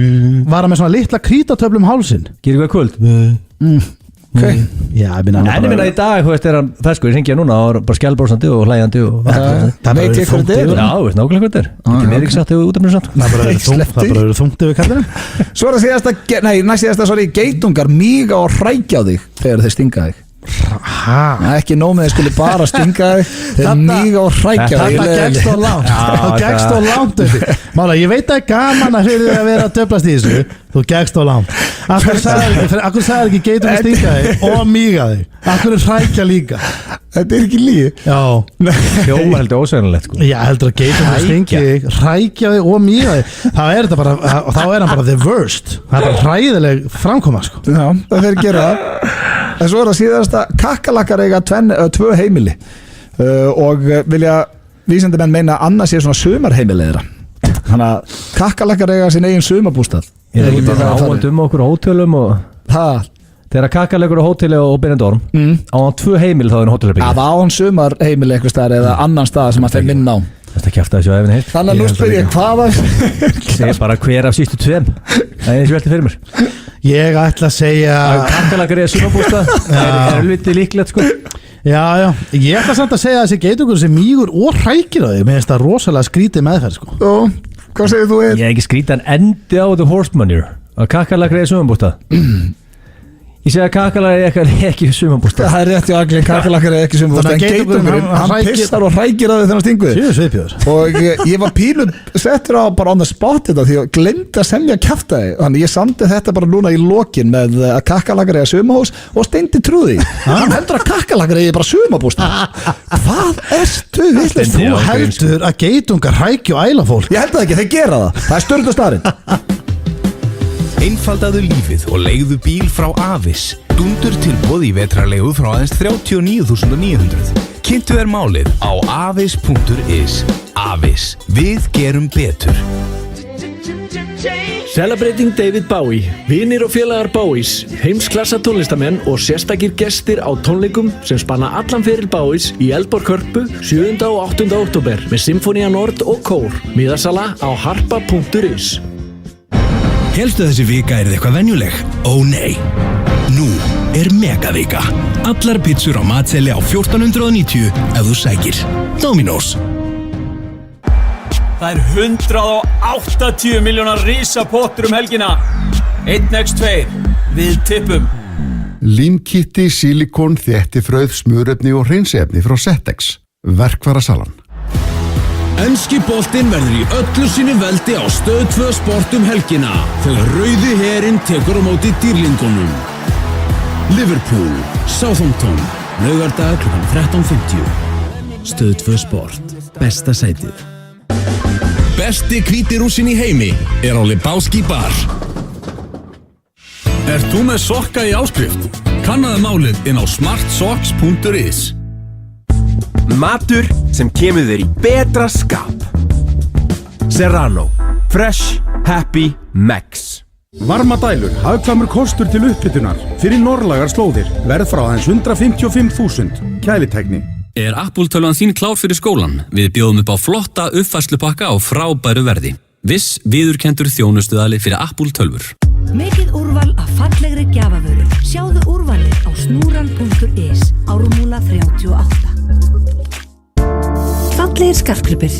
Var hann með svona litla krítatöflum hálsinn? Gerir eitthvað kvöld? Okay. Já, ég minna í dag, þú veist, hann ferskur, ég hringi hann núna og bara skjálbrósandi og hlægjandi Það veit ég hvað þetta er Já, þú veist nákvæmlega hvað þetta er Ekki mér ekki sagt þegar út af mér samt Það bara eru þungt yfir kallinum Svo er það síðasta, geitungar míga og hrækja á þig þegar þeir stinga þig Ekki nóg með þeir skuli bara stinga þig þeir míga og hrækja þig Þetta gegst og langt Það gegst og langt Mála, ég veit að gaman að fyrir að vera að döflast í þessu Þú gegst og langt Akkur sagði ekki geitungar stinga þig og míga þig Akkur hrækja líka Þetta er ekki lígi Já Hljómar heldur ósveginlegt sko. Já, heldur að geitungar stinga þig hrækja þig og míga þig Þá er hann bara the worst Það er bara hræðileg framkoma sko. Já, það fyrir að gera það En svo er það síðasta kakkalakkar eiga 2 heimili og vilja vísindamenn meina að annars sé svona sumarheimili þeirra Þannig að kakkalakkar eiga sín eigin sumarbústað Ég er ekki bara áhald okkur á hótelum og þegar kakkalakkur á hóteli og Benidorm á hann 2 heimili þá er hann hótelherbyggja Það á hann sumarheimili eitthvað staðar eða annan stað sem að þeir minna á Þetta kjafta þessu á efinn heilt Þannig að nú spyr ég hvaða Segir bara hver af sístu 2 Það er eins og velti fyrir mér Ég ætla að segja Kakkalakkar eða sumarbústað er litið líklegt sko Já, ég ætla samt að segja að þessi geitungur sem mýgur og hrækir á þig Mér finnst það rosalega skrítið meðferð sko Hvað segir þú? Ég er ekki skrítið en endi á the horse manure að kakkalakkar eða sumarbústað Ég segi að kakkalakkar er ekki sumarbústað Það er rétt hjá Agli, kakkalakkar er ekki sumarbústað En geitungurinn, hann pissar og hrækir á þig þegar hann stingur Og ég var pílu settur á bara on the spot þetta því að glemdi að semja kjaftaði Þannig ég samdi þetta bara núna í lokin með að kakkalakkar er sumarbús og Steindi trúði Hann heldur að kakkalakkar er bara sumarbústað Hvað ertu vitlaus? Þú heldur að geitungar hrækja og æla fólk Ég held það ekki, þeir gera það Það er stjörndu staðurinn Einfaldaðu lífið og leigðu bíl frá Avis. Dundur tilboð í vetrarleigu frá aðeins 39.900. Kynntu þér málið á avis.is. Avis. Við gerum betur. Celebrating David Bowie, vinir og félagar Bowies, heimsklassa tónlistamenn og sérstakir gestir á tónleikum sem spanna allan fyrir Bowies í Eldborg Hörpu 7. og 8. október með Sinfonia Nord og Kór. Miðasala á harpa.is. Helstu þessi vika er eitthvað venjuleg? Ó nei. Nú er megavika. Allar pizzur á matseðli á 1490 ef þú sækir. Dominos. Það er 180 miljónar risapottur helgina. 1x2. Við tippum. Límkitti, silikon, þéttifrauð, smurefni og hreinsefni frá Settex. Verkfærasalan. Enski boltinn verður í öllu sinni veldi á Stöð 2 Sport helgina þegar Rauði herinn tekur á móti dýrlingunum. Liverpool, Southampton, laugardag kl. 13:50. Stöð 2 Sport, besta sætið. Besti hvíti rússin í heimi er á Lebowski bar. Ert þú með sokka í áskrift? Kannaðu málið inn á smartsocks.is. Matur sem kemur þér í betra skap. Serrano. Fresh, happy, max. Varmadælur, hagkvæmur kostur til upphitunar fyrir norðlægar slóðir. Verð frá aðeins 155.000. Kælitækni. Er Apple-tölvan þín klár fyrir skólan? Við bjóðum upp á flotta uppfærslupakka á frábæru verði. Viss viðurkenndur þjónustuðali fyrir Apple-tölvur. Mikið úrval af fallegri gjafavöru. Sjáðu úrvalið á snúran.is. Ármúla 38. Fallegir skartgripir.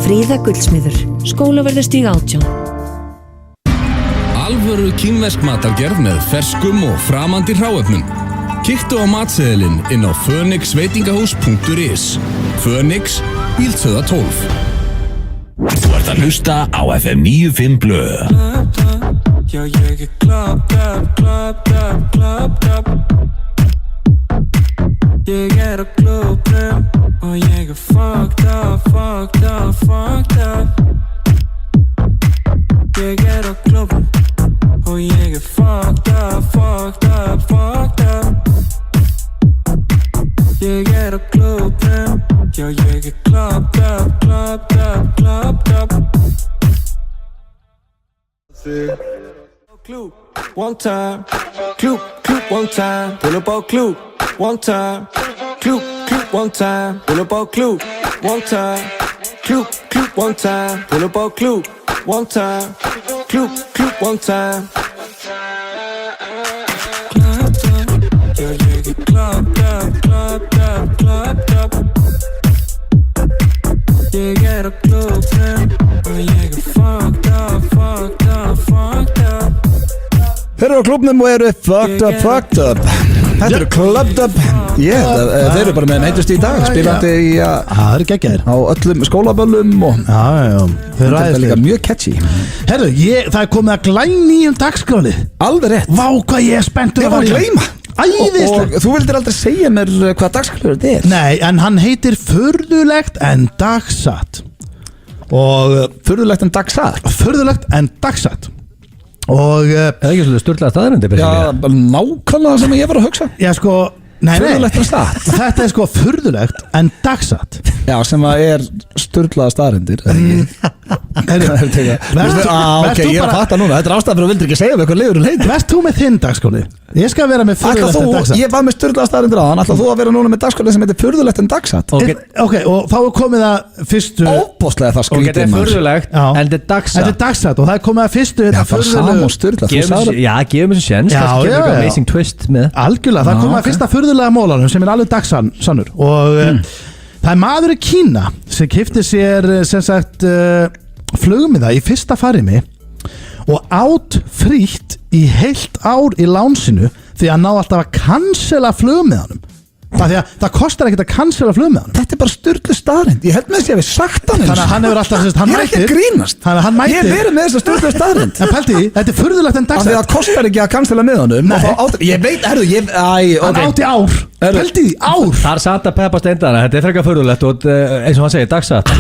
Fríða Gullsmiður. Skólaverðarstíg 18. Alvöru kínversk matargerð með ferskum og framandi hráefnum. Kíktu á matseðilinn inn á phoenixveitingahús.is. Phoenix, Bíldshöða 12. Þú ert að hlusta á FM 95 Blö. Já, ég er klapp. Ég er á klúbnum og ég er fucked up. Ég er á klúbnum og ég er fucked up. Ég er á klúbnum, já ég er klapp. Klúb. one time. Cloop, cloop, one time. Pull up all cloop, one time. Cloop, cloop, one time. Pull up all cloop, one time. Cloop, cloop, one time. Pull up all cloop, one time. Cloop, cloop, one time. Clubbed up, clubbed up, clubbed up. Ég er á klúbnum og ég er fucked up, fucked up, fucked up. Þeir eru á klúbnum og eru fucked up. Þetta eru clubbed up. Þeir eru bara með neitust í dag, spilandi í það eru geggjaðir á öllum skólaböllum og þeir eru líka mjög catchy. Herru, það er komið að glænýjum dagskráli. Alveg rétt. Vá, hvað ég er spenntur að gleyma. Æðislega. Og þú vildir aldrei segja mér hvað dagskrálur þetta er. Nei, en hann heitir Furðulegt en dagsatt. Og Furðulegt en dagsatt. Furðulegt en dagsatt. Og það ekki svolítið sturlaða staðarindir. Já, nákvæmlega sem ég var að hugsa. Já, sko, nei. Furðulegt en satt. Þetta er sko furðulegt en dagsatt. Já, sem að er sturlaða staðarindir. Ok, ég er að fatta núna. Þetta er ástæðan fyrir að vildir ekki segja mig hvað leiðurinn heitir. Verst þú með þinn dagskráli? Ég skal vera með furðulegt en dagsatt. Ég var með sturlaða staðarindir á hann. Ætlar þú að vera núna með dagskráli sem heitir furðulegt en dagsatt? Ok, og þá er komið að fyrstu. Óbóðslega það skrítið. Og þetta er furðulegt en þetta er dagsatt. Þetta er dagsatt og það er komið að fyrstu. Já, það er sama og sturlað. Já, gefum þessu sjens. Kannski kemur eitthvað amazing twist með. Algjörlega, það er komið að fyrsta furðulega mólanum sem er alveg dagsannur. Og það er maður í Kína sem keypti sér sem sagt flugmiða í fyrsta farimi og át frítt í heilt ár í lánsinu því að ná alltaf að cancela flugmiðanum. Það kostar ekkert að cancela flugmiðanum. Þetta er bara sturlu staðrind. Ég held með þess að ég hef sagt hann. Þannig að hann hefur alltaf hann ég er ekki að grínast. Ég hef verið með þess að sturlu staðrind. En pælti því, þetta er furðulegt en dagsett. Af því að það kostar ekki að cancela miðanum. Ég veit, hann átti ár. Pælti því, ár. Þar satt að peppa steindana. Þetta er frekar furðulegt og eins og hann segir, dagsatt.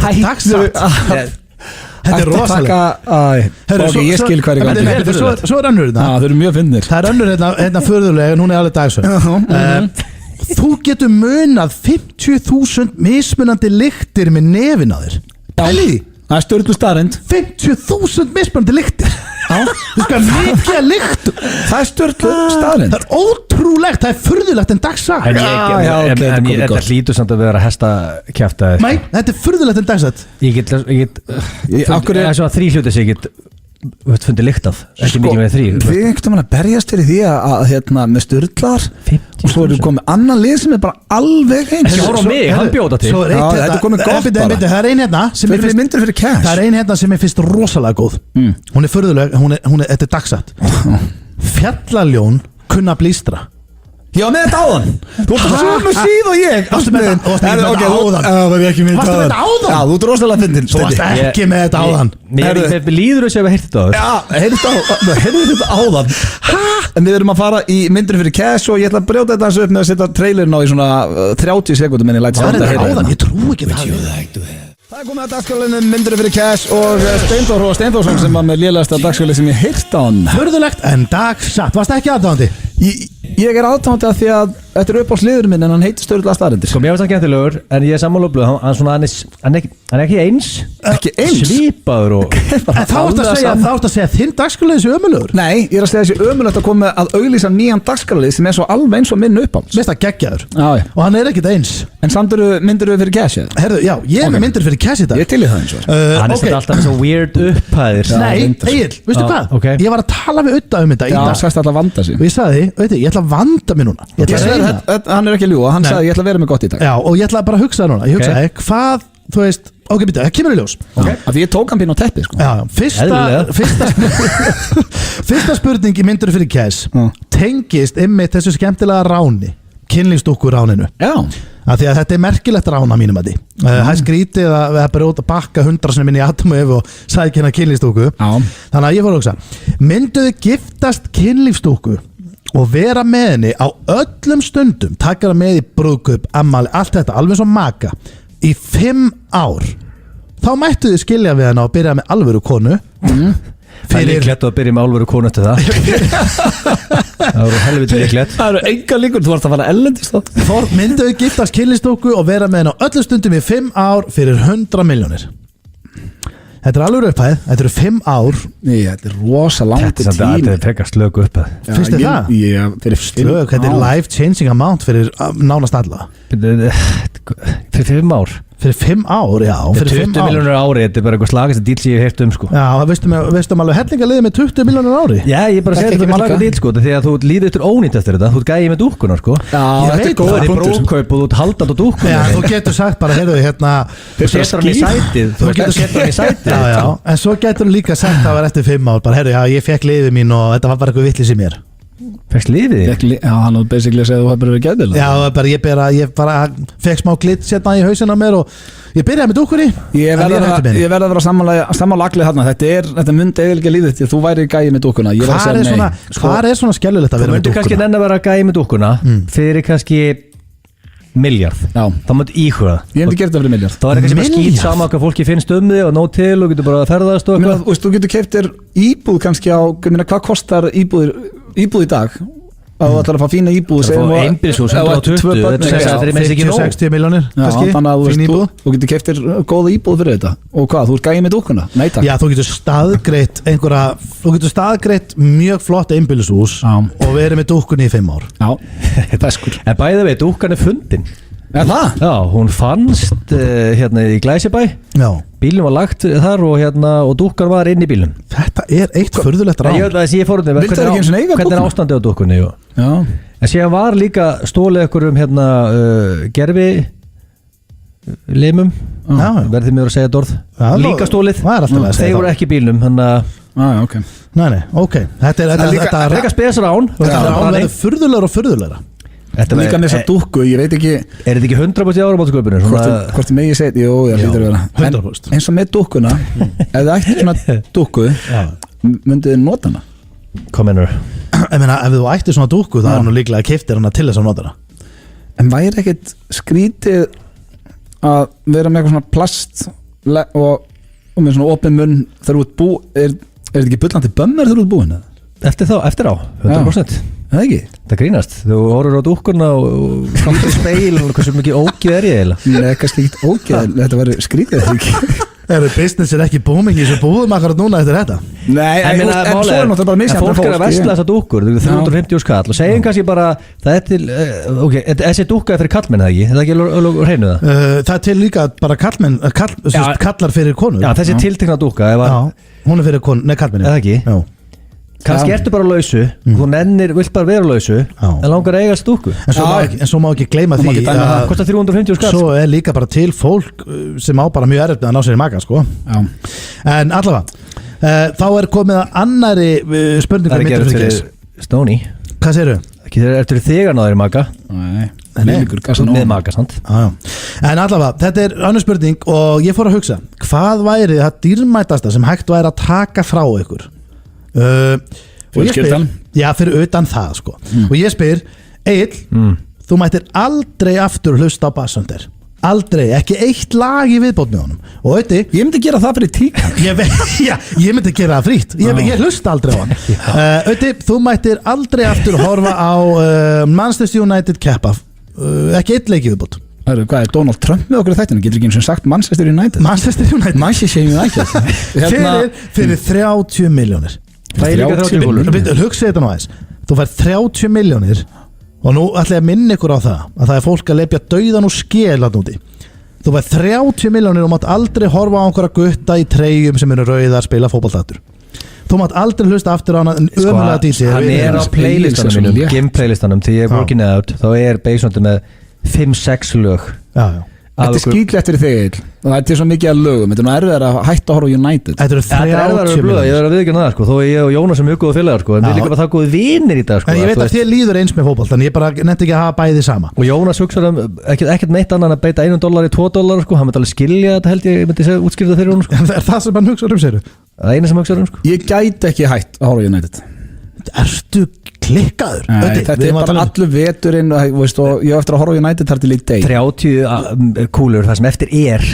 Þetta er rosalega. Ok, ég skil hvað er í gangi. Svo er önnur þetta. Það eru mjög fyndnir. Það er önnur hérna furðulega, hún er alveg dagsett. Þú getur munað 50.000 mismunandi lyktir með nefin á þér. Æli, það er sturlu staðrind. 50.000 mismunandi lyktir. Þú skal mikið að lyktum. Það er sturlu staðrind. Það er ótrúlegt, það er furðulegt en dagsatt. En þetta hlýtur samt að vera hesta kjafta. Nei, þetta er furðulegt en dagsatt. Ég get það er svona 3 hluti sem ég get fundið lykt af, ekki mikið með 3. Við einhvern veginn að berjast fyrir því að með sturlar og svo erum við komið annan lið sem er bara alveg eins. Ekki horfa á mig, hann bjóta til. Þetta er komið gott bara. Það er ein hérna sem er fyrst myndir fyrir cash. Það er ein hérna sem er fyrst rosalega góð. Hún er furðuleg, þetta er dagsatt. Fjallaljón kunna blístra. Já, með þetta áðan. Þú ert sömu síð og ég. Varstu með þetta áðan? Það var ekki með þetta áðan. Já, þú ert rosalega fyndin. Þú varst ekki með þetta áðan. Mér líður þess að við heyrðum þetta áður. Já, heyrðum þetta áðan. En við erum að fara í myndir fyrir cash og ég ætla að brjóta þetta þessu upp með að setja trailerin á í svona 30 sekundum en ég læt standa að heyra. Ég trú ekki það. Það er komið að dagskálinu myndir fyrir cash og Steindór og Steindórsson sem var með lélegasta dagskálið sem ég heyrt á hann. Furðulegt en dagsatt. Varst ekki aðdáðandi? Ég er aðdáðandi að því að þetta er upp á sliðurinn minn en hann heitir sturlaða staðarindir. Sko, mér finnst hann skemmtilegur en ég er sammála blöð, hann er ekki eins. Ekki eins? Svipaður og En þá ert að segja þinn dagskálið þessi ömulugur? Nei, ég er að segja þessi ömulegt að koma að auglýsa nýjan dagskálið sem er svo alveg eins og minn uppáhalds. Mér finnst það geggjaður. Og hann er ekkert eins. En samt myndir við fyrir cash? Herðu, já, ég er með myndir fyrir cash í dag. Ég til í það eins og hann er þetta alltaf svo weird upphæðir. Nei, Egill, veistu hvað? Ég var að tala við Udda þetta í dag. Já, sagðist alltaf að vanda sig. Og ég sagði, ég ætla að vanda mig núna. Hann er ekki að ljúga, hann sagði ég ætla að vera með gott í dag. Já, og ég ætla bara að hugsa það núna. Ég hugsaði, hvað, þú veist, ok, býta, það kemur í ljós. Af því ég tók hann pínu á teppi, sko. Já, fyrsta spurning í myndur fyrir cash tengist einmitt þessu skemmtilega ráni, kynlífsdúkkur ráninu. Já. Af því að þetta er merkilegt rána mínum að því. Það skrítið að við bara út að bakka 100 sinni minni í Atomu og sækja hérna kynlífsdúkku. Þannig að ég fór að hugsa, mynduðu giftast kynlífsdúkku og vera með henni á öllum stundum, taka það með í brúðkaup, ammali, allt þetta, alveg svo maka í 5 ár, þá mættu þið skilja við henni og byrja með alvöru konu. Það er líklegt að byrja með alvöru konu eftir það. Það eru helviti líklegt. Það eru enga líkur, þú varst að fara ellendist þá. Mynduðu giftast kynlífsdúkku og vera með henni á öllum stundum í 5 ár fyrir 100 milljónir. Þetta er alveg upphæð, þetta eru 5 ár. Nei, þetta er rosa langt tími. Þetta er frekar slöku upphæð. Finnst þið það? Já, fyrir slöku, þetta er life changing amount fyrir nánast alla. Fyrir 5 ár? Fyrir 5 ár, já, fyrir 5 ár. 20 miljónur ári, þetta er bara eitthvað slagast að díl sem ég hef heyrt sko. Já, veistum alveg hellinga liðið með 20 miljónur ári? Já, ég bara segir þetta með slagast díl sko, því að þú líður eftir ónýtt eftir þetta, þú gæði með dúkkuna sko. Já, þetta er góð brókaup og þú ert haldand á dúkkuna. Já, þú getur sagt bara, heyrðu, hérna þú setur hann í sætið, þú setur hann í sætið. Já, en svo getur þú líka sagt að það var eftir 5 ár, bara, heyrðu, já, ég fekk liðið mín og þetta var bara eitthvað vitlis í mér. Fekst liðið? Já, hann var basically að segja að þú hefði verið gæðil. Já, ég bara fekk smá glitt sérna í hausinn á mér og ég byrjaði með dúkkunni. Ég verði að vera sammála aglið þarna. Þetta myndi eiginlega líðið því að þú væri gæði með dúkkuna. Hvað er svona skellulegt að vera með dúkkuna? Þú myndi kannski nenn að vera gæði með dúkkuna fyrir kannski miljard. Já. Það myndi íhuga. Ég myndi gera þetta fyrir miljard. Það er kannski bara skýt saman hvað fólki finnst þig og nóg til og getur bara að ferðast og eitthvað. Þú getur keypt þér íbúð kannski á, hvað kostar íbúð í dag? Að þú ætlar að fá fína íbúð einbýlishús, 120, þetta er mest ekki nóg 50-60 miljónir, kannski, fín íbúð. Þú getur keypt þér góða íbúð fyrir þetta. Og hvað, þú ert gæði með dúkkuna? Nei takk. Já, þú getur staðgreitt mjög flott einbýlishús og verið með dúkkunni í 5 ár. Já, feskur. En bæði veit, dúkkan er fundin. Er það? Já, hún fannst hérna í Glæsibæ. Já. Bílum var lagt þar og dúkkan var inn í bílum. Þetta er eitt furðulegt rán. Ég veit að ég fór hvernig er ástandið á dúkkunni. Já. En síðan var líka stólið ykkur gerfi limum. Verðið mér að segja dorð. Líka stólið. Þeir voru ekki í bílum. Ok. Nei, ok. Þetta er eitthvað spesar án. Þetta rán verður furðulegra og furðulegra. Líka með þessa dúkku, ég veit ekki. Er þetta ekki 100% í áramótasköpunum? Hvort ég megi segja, jú, það hlýtur að vera. 100%. Eins og með dúkkuna, ef þið ætti svona dúkku, myndið þið nota hana? Hvað mennur? Ég meina, ef þú ætti svona dúkku, það er nú líklega að keyptir hana til þess að nota hana. En væri ekkert skrítið að vera með eitthvað svona plast og með svona opin munn þegar þú ert bú, er þetta ekki bullandi bömmir þegar þú ert búin? Eftir á, 100%. Það ekki? Það grínast, þú horfur á dúkkurna og komst í speil og hversu mikið ógið er ég eiginlega? Nei, kannski ekkert ógið, þetta verður skrítið eða ekki. Business er ekki booming í þessu búðum akkurat núna eftir þetta? Nei, en svo er náttúrulega bara misjæmt. Fólk er að vesla þessa dúkkur, 350 skall og segjum kannski bara, það er til, ok, þessi dúkka er fyrir kallmenn eða ekki? Er það ekki hreinu það? Það er til líka bara kallmenn, kallar fyrir konur. Já, þessi tiltekna dúkka. Hún er fyrir konur, nei kallmenn. Eða ekki? Já. Kannski ertu bara lausu, þú vilt bara vera lausu en langar að eiga stúkku. En svo má ekki gleyma því að kostar 350 skall. Svo er líka bara til fólk sem á bara mjög erfitt að ná sér í maka sko. En allavega þá er komið að annari spurningu. Það er gerð fyrir Stóni. Hvað segirðu? Ertu þegar náður í maka? Nei, með maka samt. En allavega, þetta er annars spurning og ég fór að hugsa, hvað væri það dýrmætasta sem hægt væri að taka frá ykkur? Og ég spyr, já fyrir utan það sko og ég spyr, Egill þú mættir aldrei aftur hlusta á Bassunder, aldrei, ekki eitt lag í viðbót með honum og Ötti, ég myndi gera það fyrir tíkan ég myndi gera það frítt, ég hlusta aldrei á hann Ötti, þú mættir aldrei aftur horfa á Manchester United keppa, ekki eitt leik í viðbót. Hvað er Donald Trump með okkur í þættinu? Getur ekki eins og sagt Manchester United fyrir 30 miljónir. Hugsa þetta nú aðeins, þú fær 30 miljónir og nú ætla ég að minna ykkur á það að það er fólk að lepja dauðan og skela núti. Þú fær 30 miljónir og mátt aldrei horfa á einhverja gutta í treyjum sem eru rauðar að spila fótboltatur. Þú mátt aldrei hlusta aftur á hana ömulega DJ. Hann er á playlistanum mínum, gym-playlistanum til ég er working out, þá er Bassunder með 5-6 lög. Þetta er skýtlegt fyrir þig og þetta er svo mikið að lögum, þetta er nú erfiðar að hætta að horfa á United. Þetta eru 30 miljónir. Ég verður að viðurkenna það sko, þó ég og Jónas er mjög góða félagar sko, en við líka bara það góði vinir í dag sko. En ég veit að þér líður eins með fótbolt, þannig ég bara nefndi ekki að hafa bæði sama. Og Jónas hugsaður ekkert neitt annan að beita $1 í $2 sko, hann myndi alveg skilja þetta held ég myndi útskýrða fyrir honum sko. Er það sem hann hugsaður segirðu? Það er eina sem hugsaður sko. Ég gæti ekki hætt að horfa á United. Ertu klikkaður? Þetta er bara allur veturinn og ég eftir að horfa á United þar til í deg 30 kúlur það sem eftir er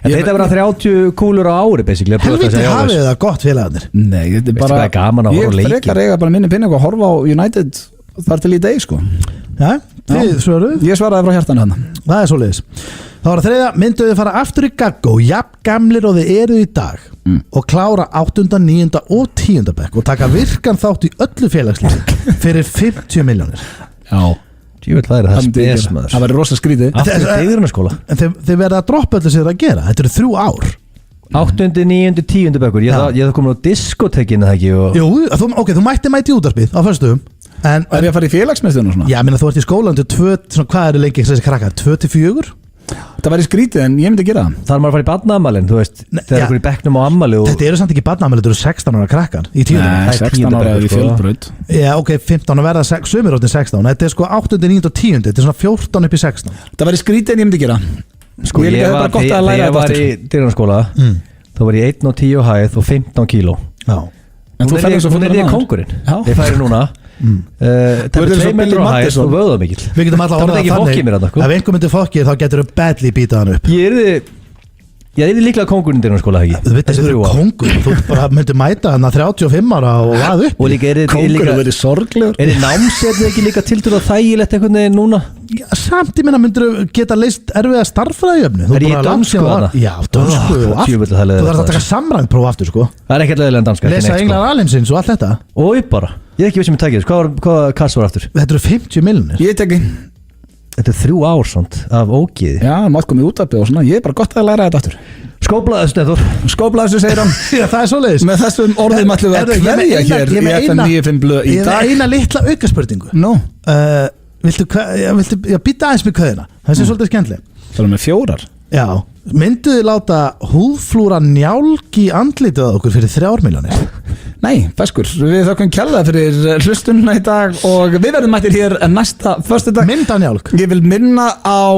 en þetta verða 30 kúlur á ári basically. Helviti hafið það gott félagarnir. Nei, þetta er bara gaman að horfa á leiki. Ég frekar eiga bara minni pinning að horfa á United þar til í deg sko. Já, þið svöruð? Ég svaraði frá hjartanu hann. Það er svoleiðis. Það var að þriðja, mynduðu fara aftur í gaggó, jafn gamlir og þið eruð í dag og klára 8., 9. og 10. bekk og taka virkan þátt í öllu félagslífi fyrir 50 milljónir. Já, það spes maður. Það væri rosa skrítið. En þið verða að droppa öllu sem þið að gera. Þetta eru 3 ár. 8., 9., 10. bekkur. Ég það komin á diskotekinu það ekki og... Jú, þú mætti í útvarpið á föstudögum. En er ég að fara í félagsmiðstöðun og svona? Já, minna þú ert í skólan til 2, hvað eru lengi þessi krakkar? 2-4? Það væri skrítið en ég myndi gera það. Það er maður að fara í barnaafmælin, þú veist, þegar ykkur í bekknum á ammæli og... Þetta eru samt ekki barnaafmæli, þetta eru 16 ára krakkar í 10. Nei, 16 ára er í fjölbraut. Já, ok, 15 að verða sumir áttin 16. Þetta er sko 8., 9. og 10. Þetta er svona 14 upp í 16. Það væri skrítið en ég myndi gera. Sko, ég var í dyrunarskóla, þá var ég 1,10 hæð og 15 kíló. Já. Hún er ég kóngurinn. Ég færi núna. Það er 2 metrar á hæð og vöða mikill. Við getum alltaf orðað þannig ef einhver myndir fokkið þá getur þau badly býtað hann upp. Ég er líklega kóngurinn í skóla ekki. Þú veit þessi kóngur, þú bara myndir mæta hann að 35 ára og að upp. Kóngur verið sorglegur. Er þið námsefni ekki líka tildur og þægilegt einhvern veginn núna? Já, samt í minna myndir þú geta leist erfiða starffræðijöfnu. Er ég dönsku hana? Já, dönsku og allt. Þú þarfst að taka samrængpróf aftur sko. Það er ekkert leiðilega en danska. Lesa englar alheimsins og allt þetta. Og upp bara. Ég er ekki viss um að taka þess. Hvað kass var aftur? Þetta eru 50 milljónir. Ég teki. Þetta er 3 ár samt af ógiði. Já, maður komið út af og svona. Ég er bara gott að læra þetta aftur. Skóplaðu Steinþór. Skóplaðu segir hann. Já, það er svoleiðis. Með þessum orðum ætlum við að kveðja hér í FM 95 blöð í dag. Ég hef eina litla aukaspurningu. Nú. Viltu býta aðeins með kveðina? Það sé svolítið skemmtileg. Það er með 4. Já. Mynduð þið láta húðflúra njálk í andlitið á okkur fyrir 3 milljónir? Nei, feskur. Við þökkum kærlega fyrir hlustunna í dag og við verðum mættir hér næsta föstudag. Mynda njálk. Ég vil minna á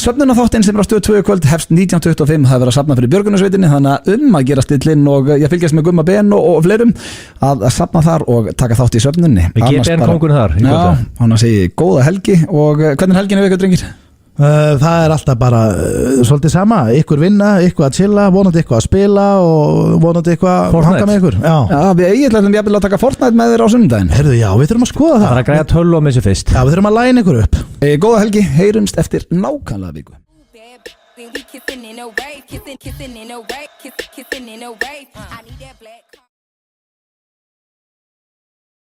svefnunaþáttinn sem er á Stöð 2 kvöld hefst 19:25. Það verður að safna fyrir Björgunarsveitinni þannig að gera stillinn og ég fylgjast með Gumma Ben og fleirum að safna þar og taka þátt í svefnunni. Við getum kongurinn þar. Já, hann að segja góða helgi og hvernig helgin er ykkur drengir? Það er alltaf bara svolítið sama, ykkur vinna, ykkur að chilla, vonandi ykkur að spila og vonandi ykkur að hanga með ykkur. Já, við eiginlega jafnvel að taka Fortnite með þér á sunnudaginn. Herðu, já, við þurfum að skoða það. Það er að græja tölu á mig sem fyrst. Já, við þurfum að læna ykkur upp. Góða helgi, heyrumst eftir nákvæmlega viku. Kissing in a wave, kissing in a wave, kissing in a wave. I need that black.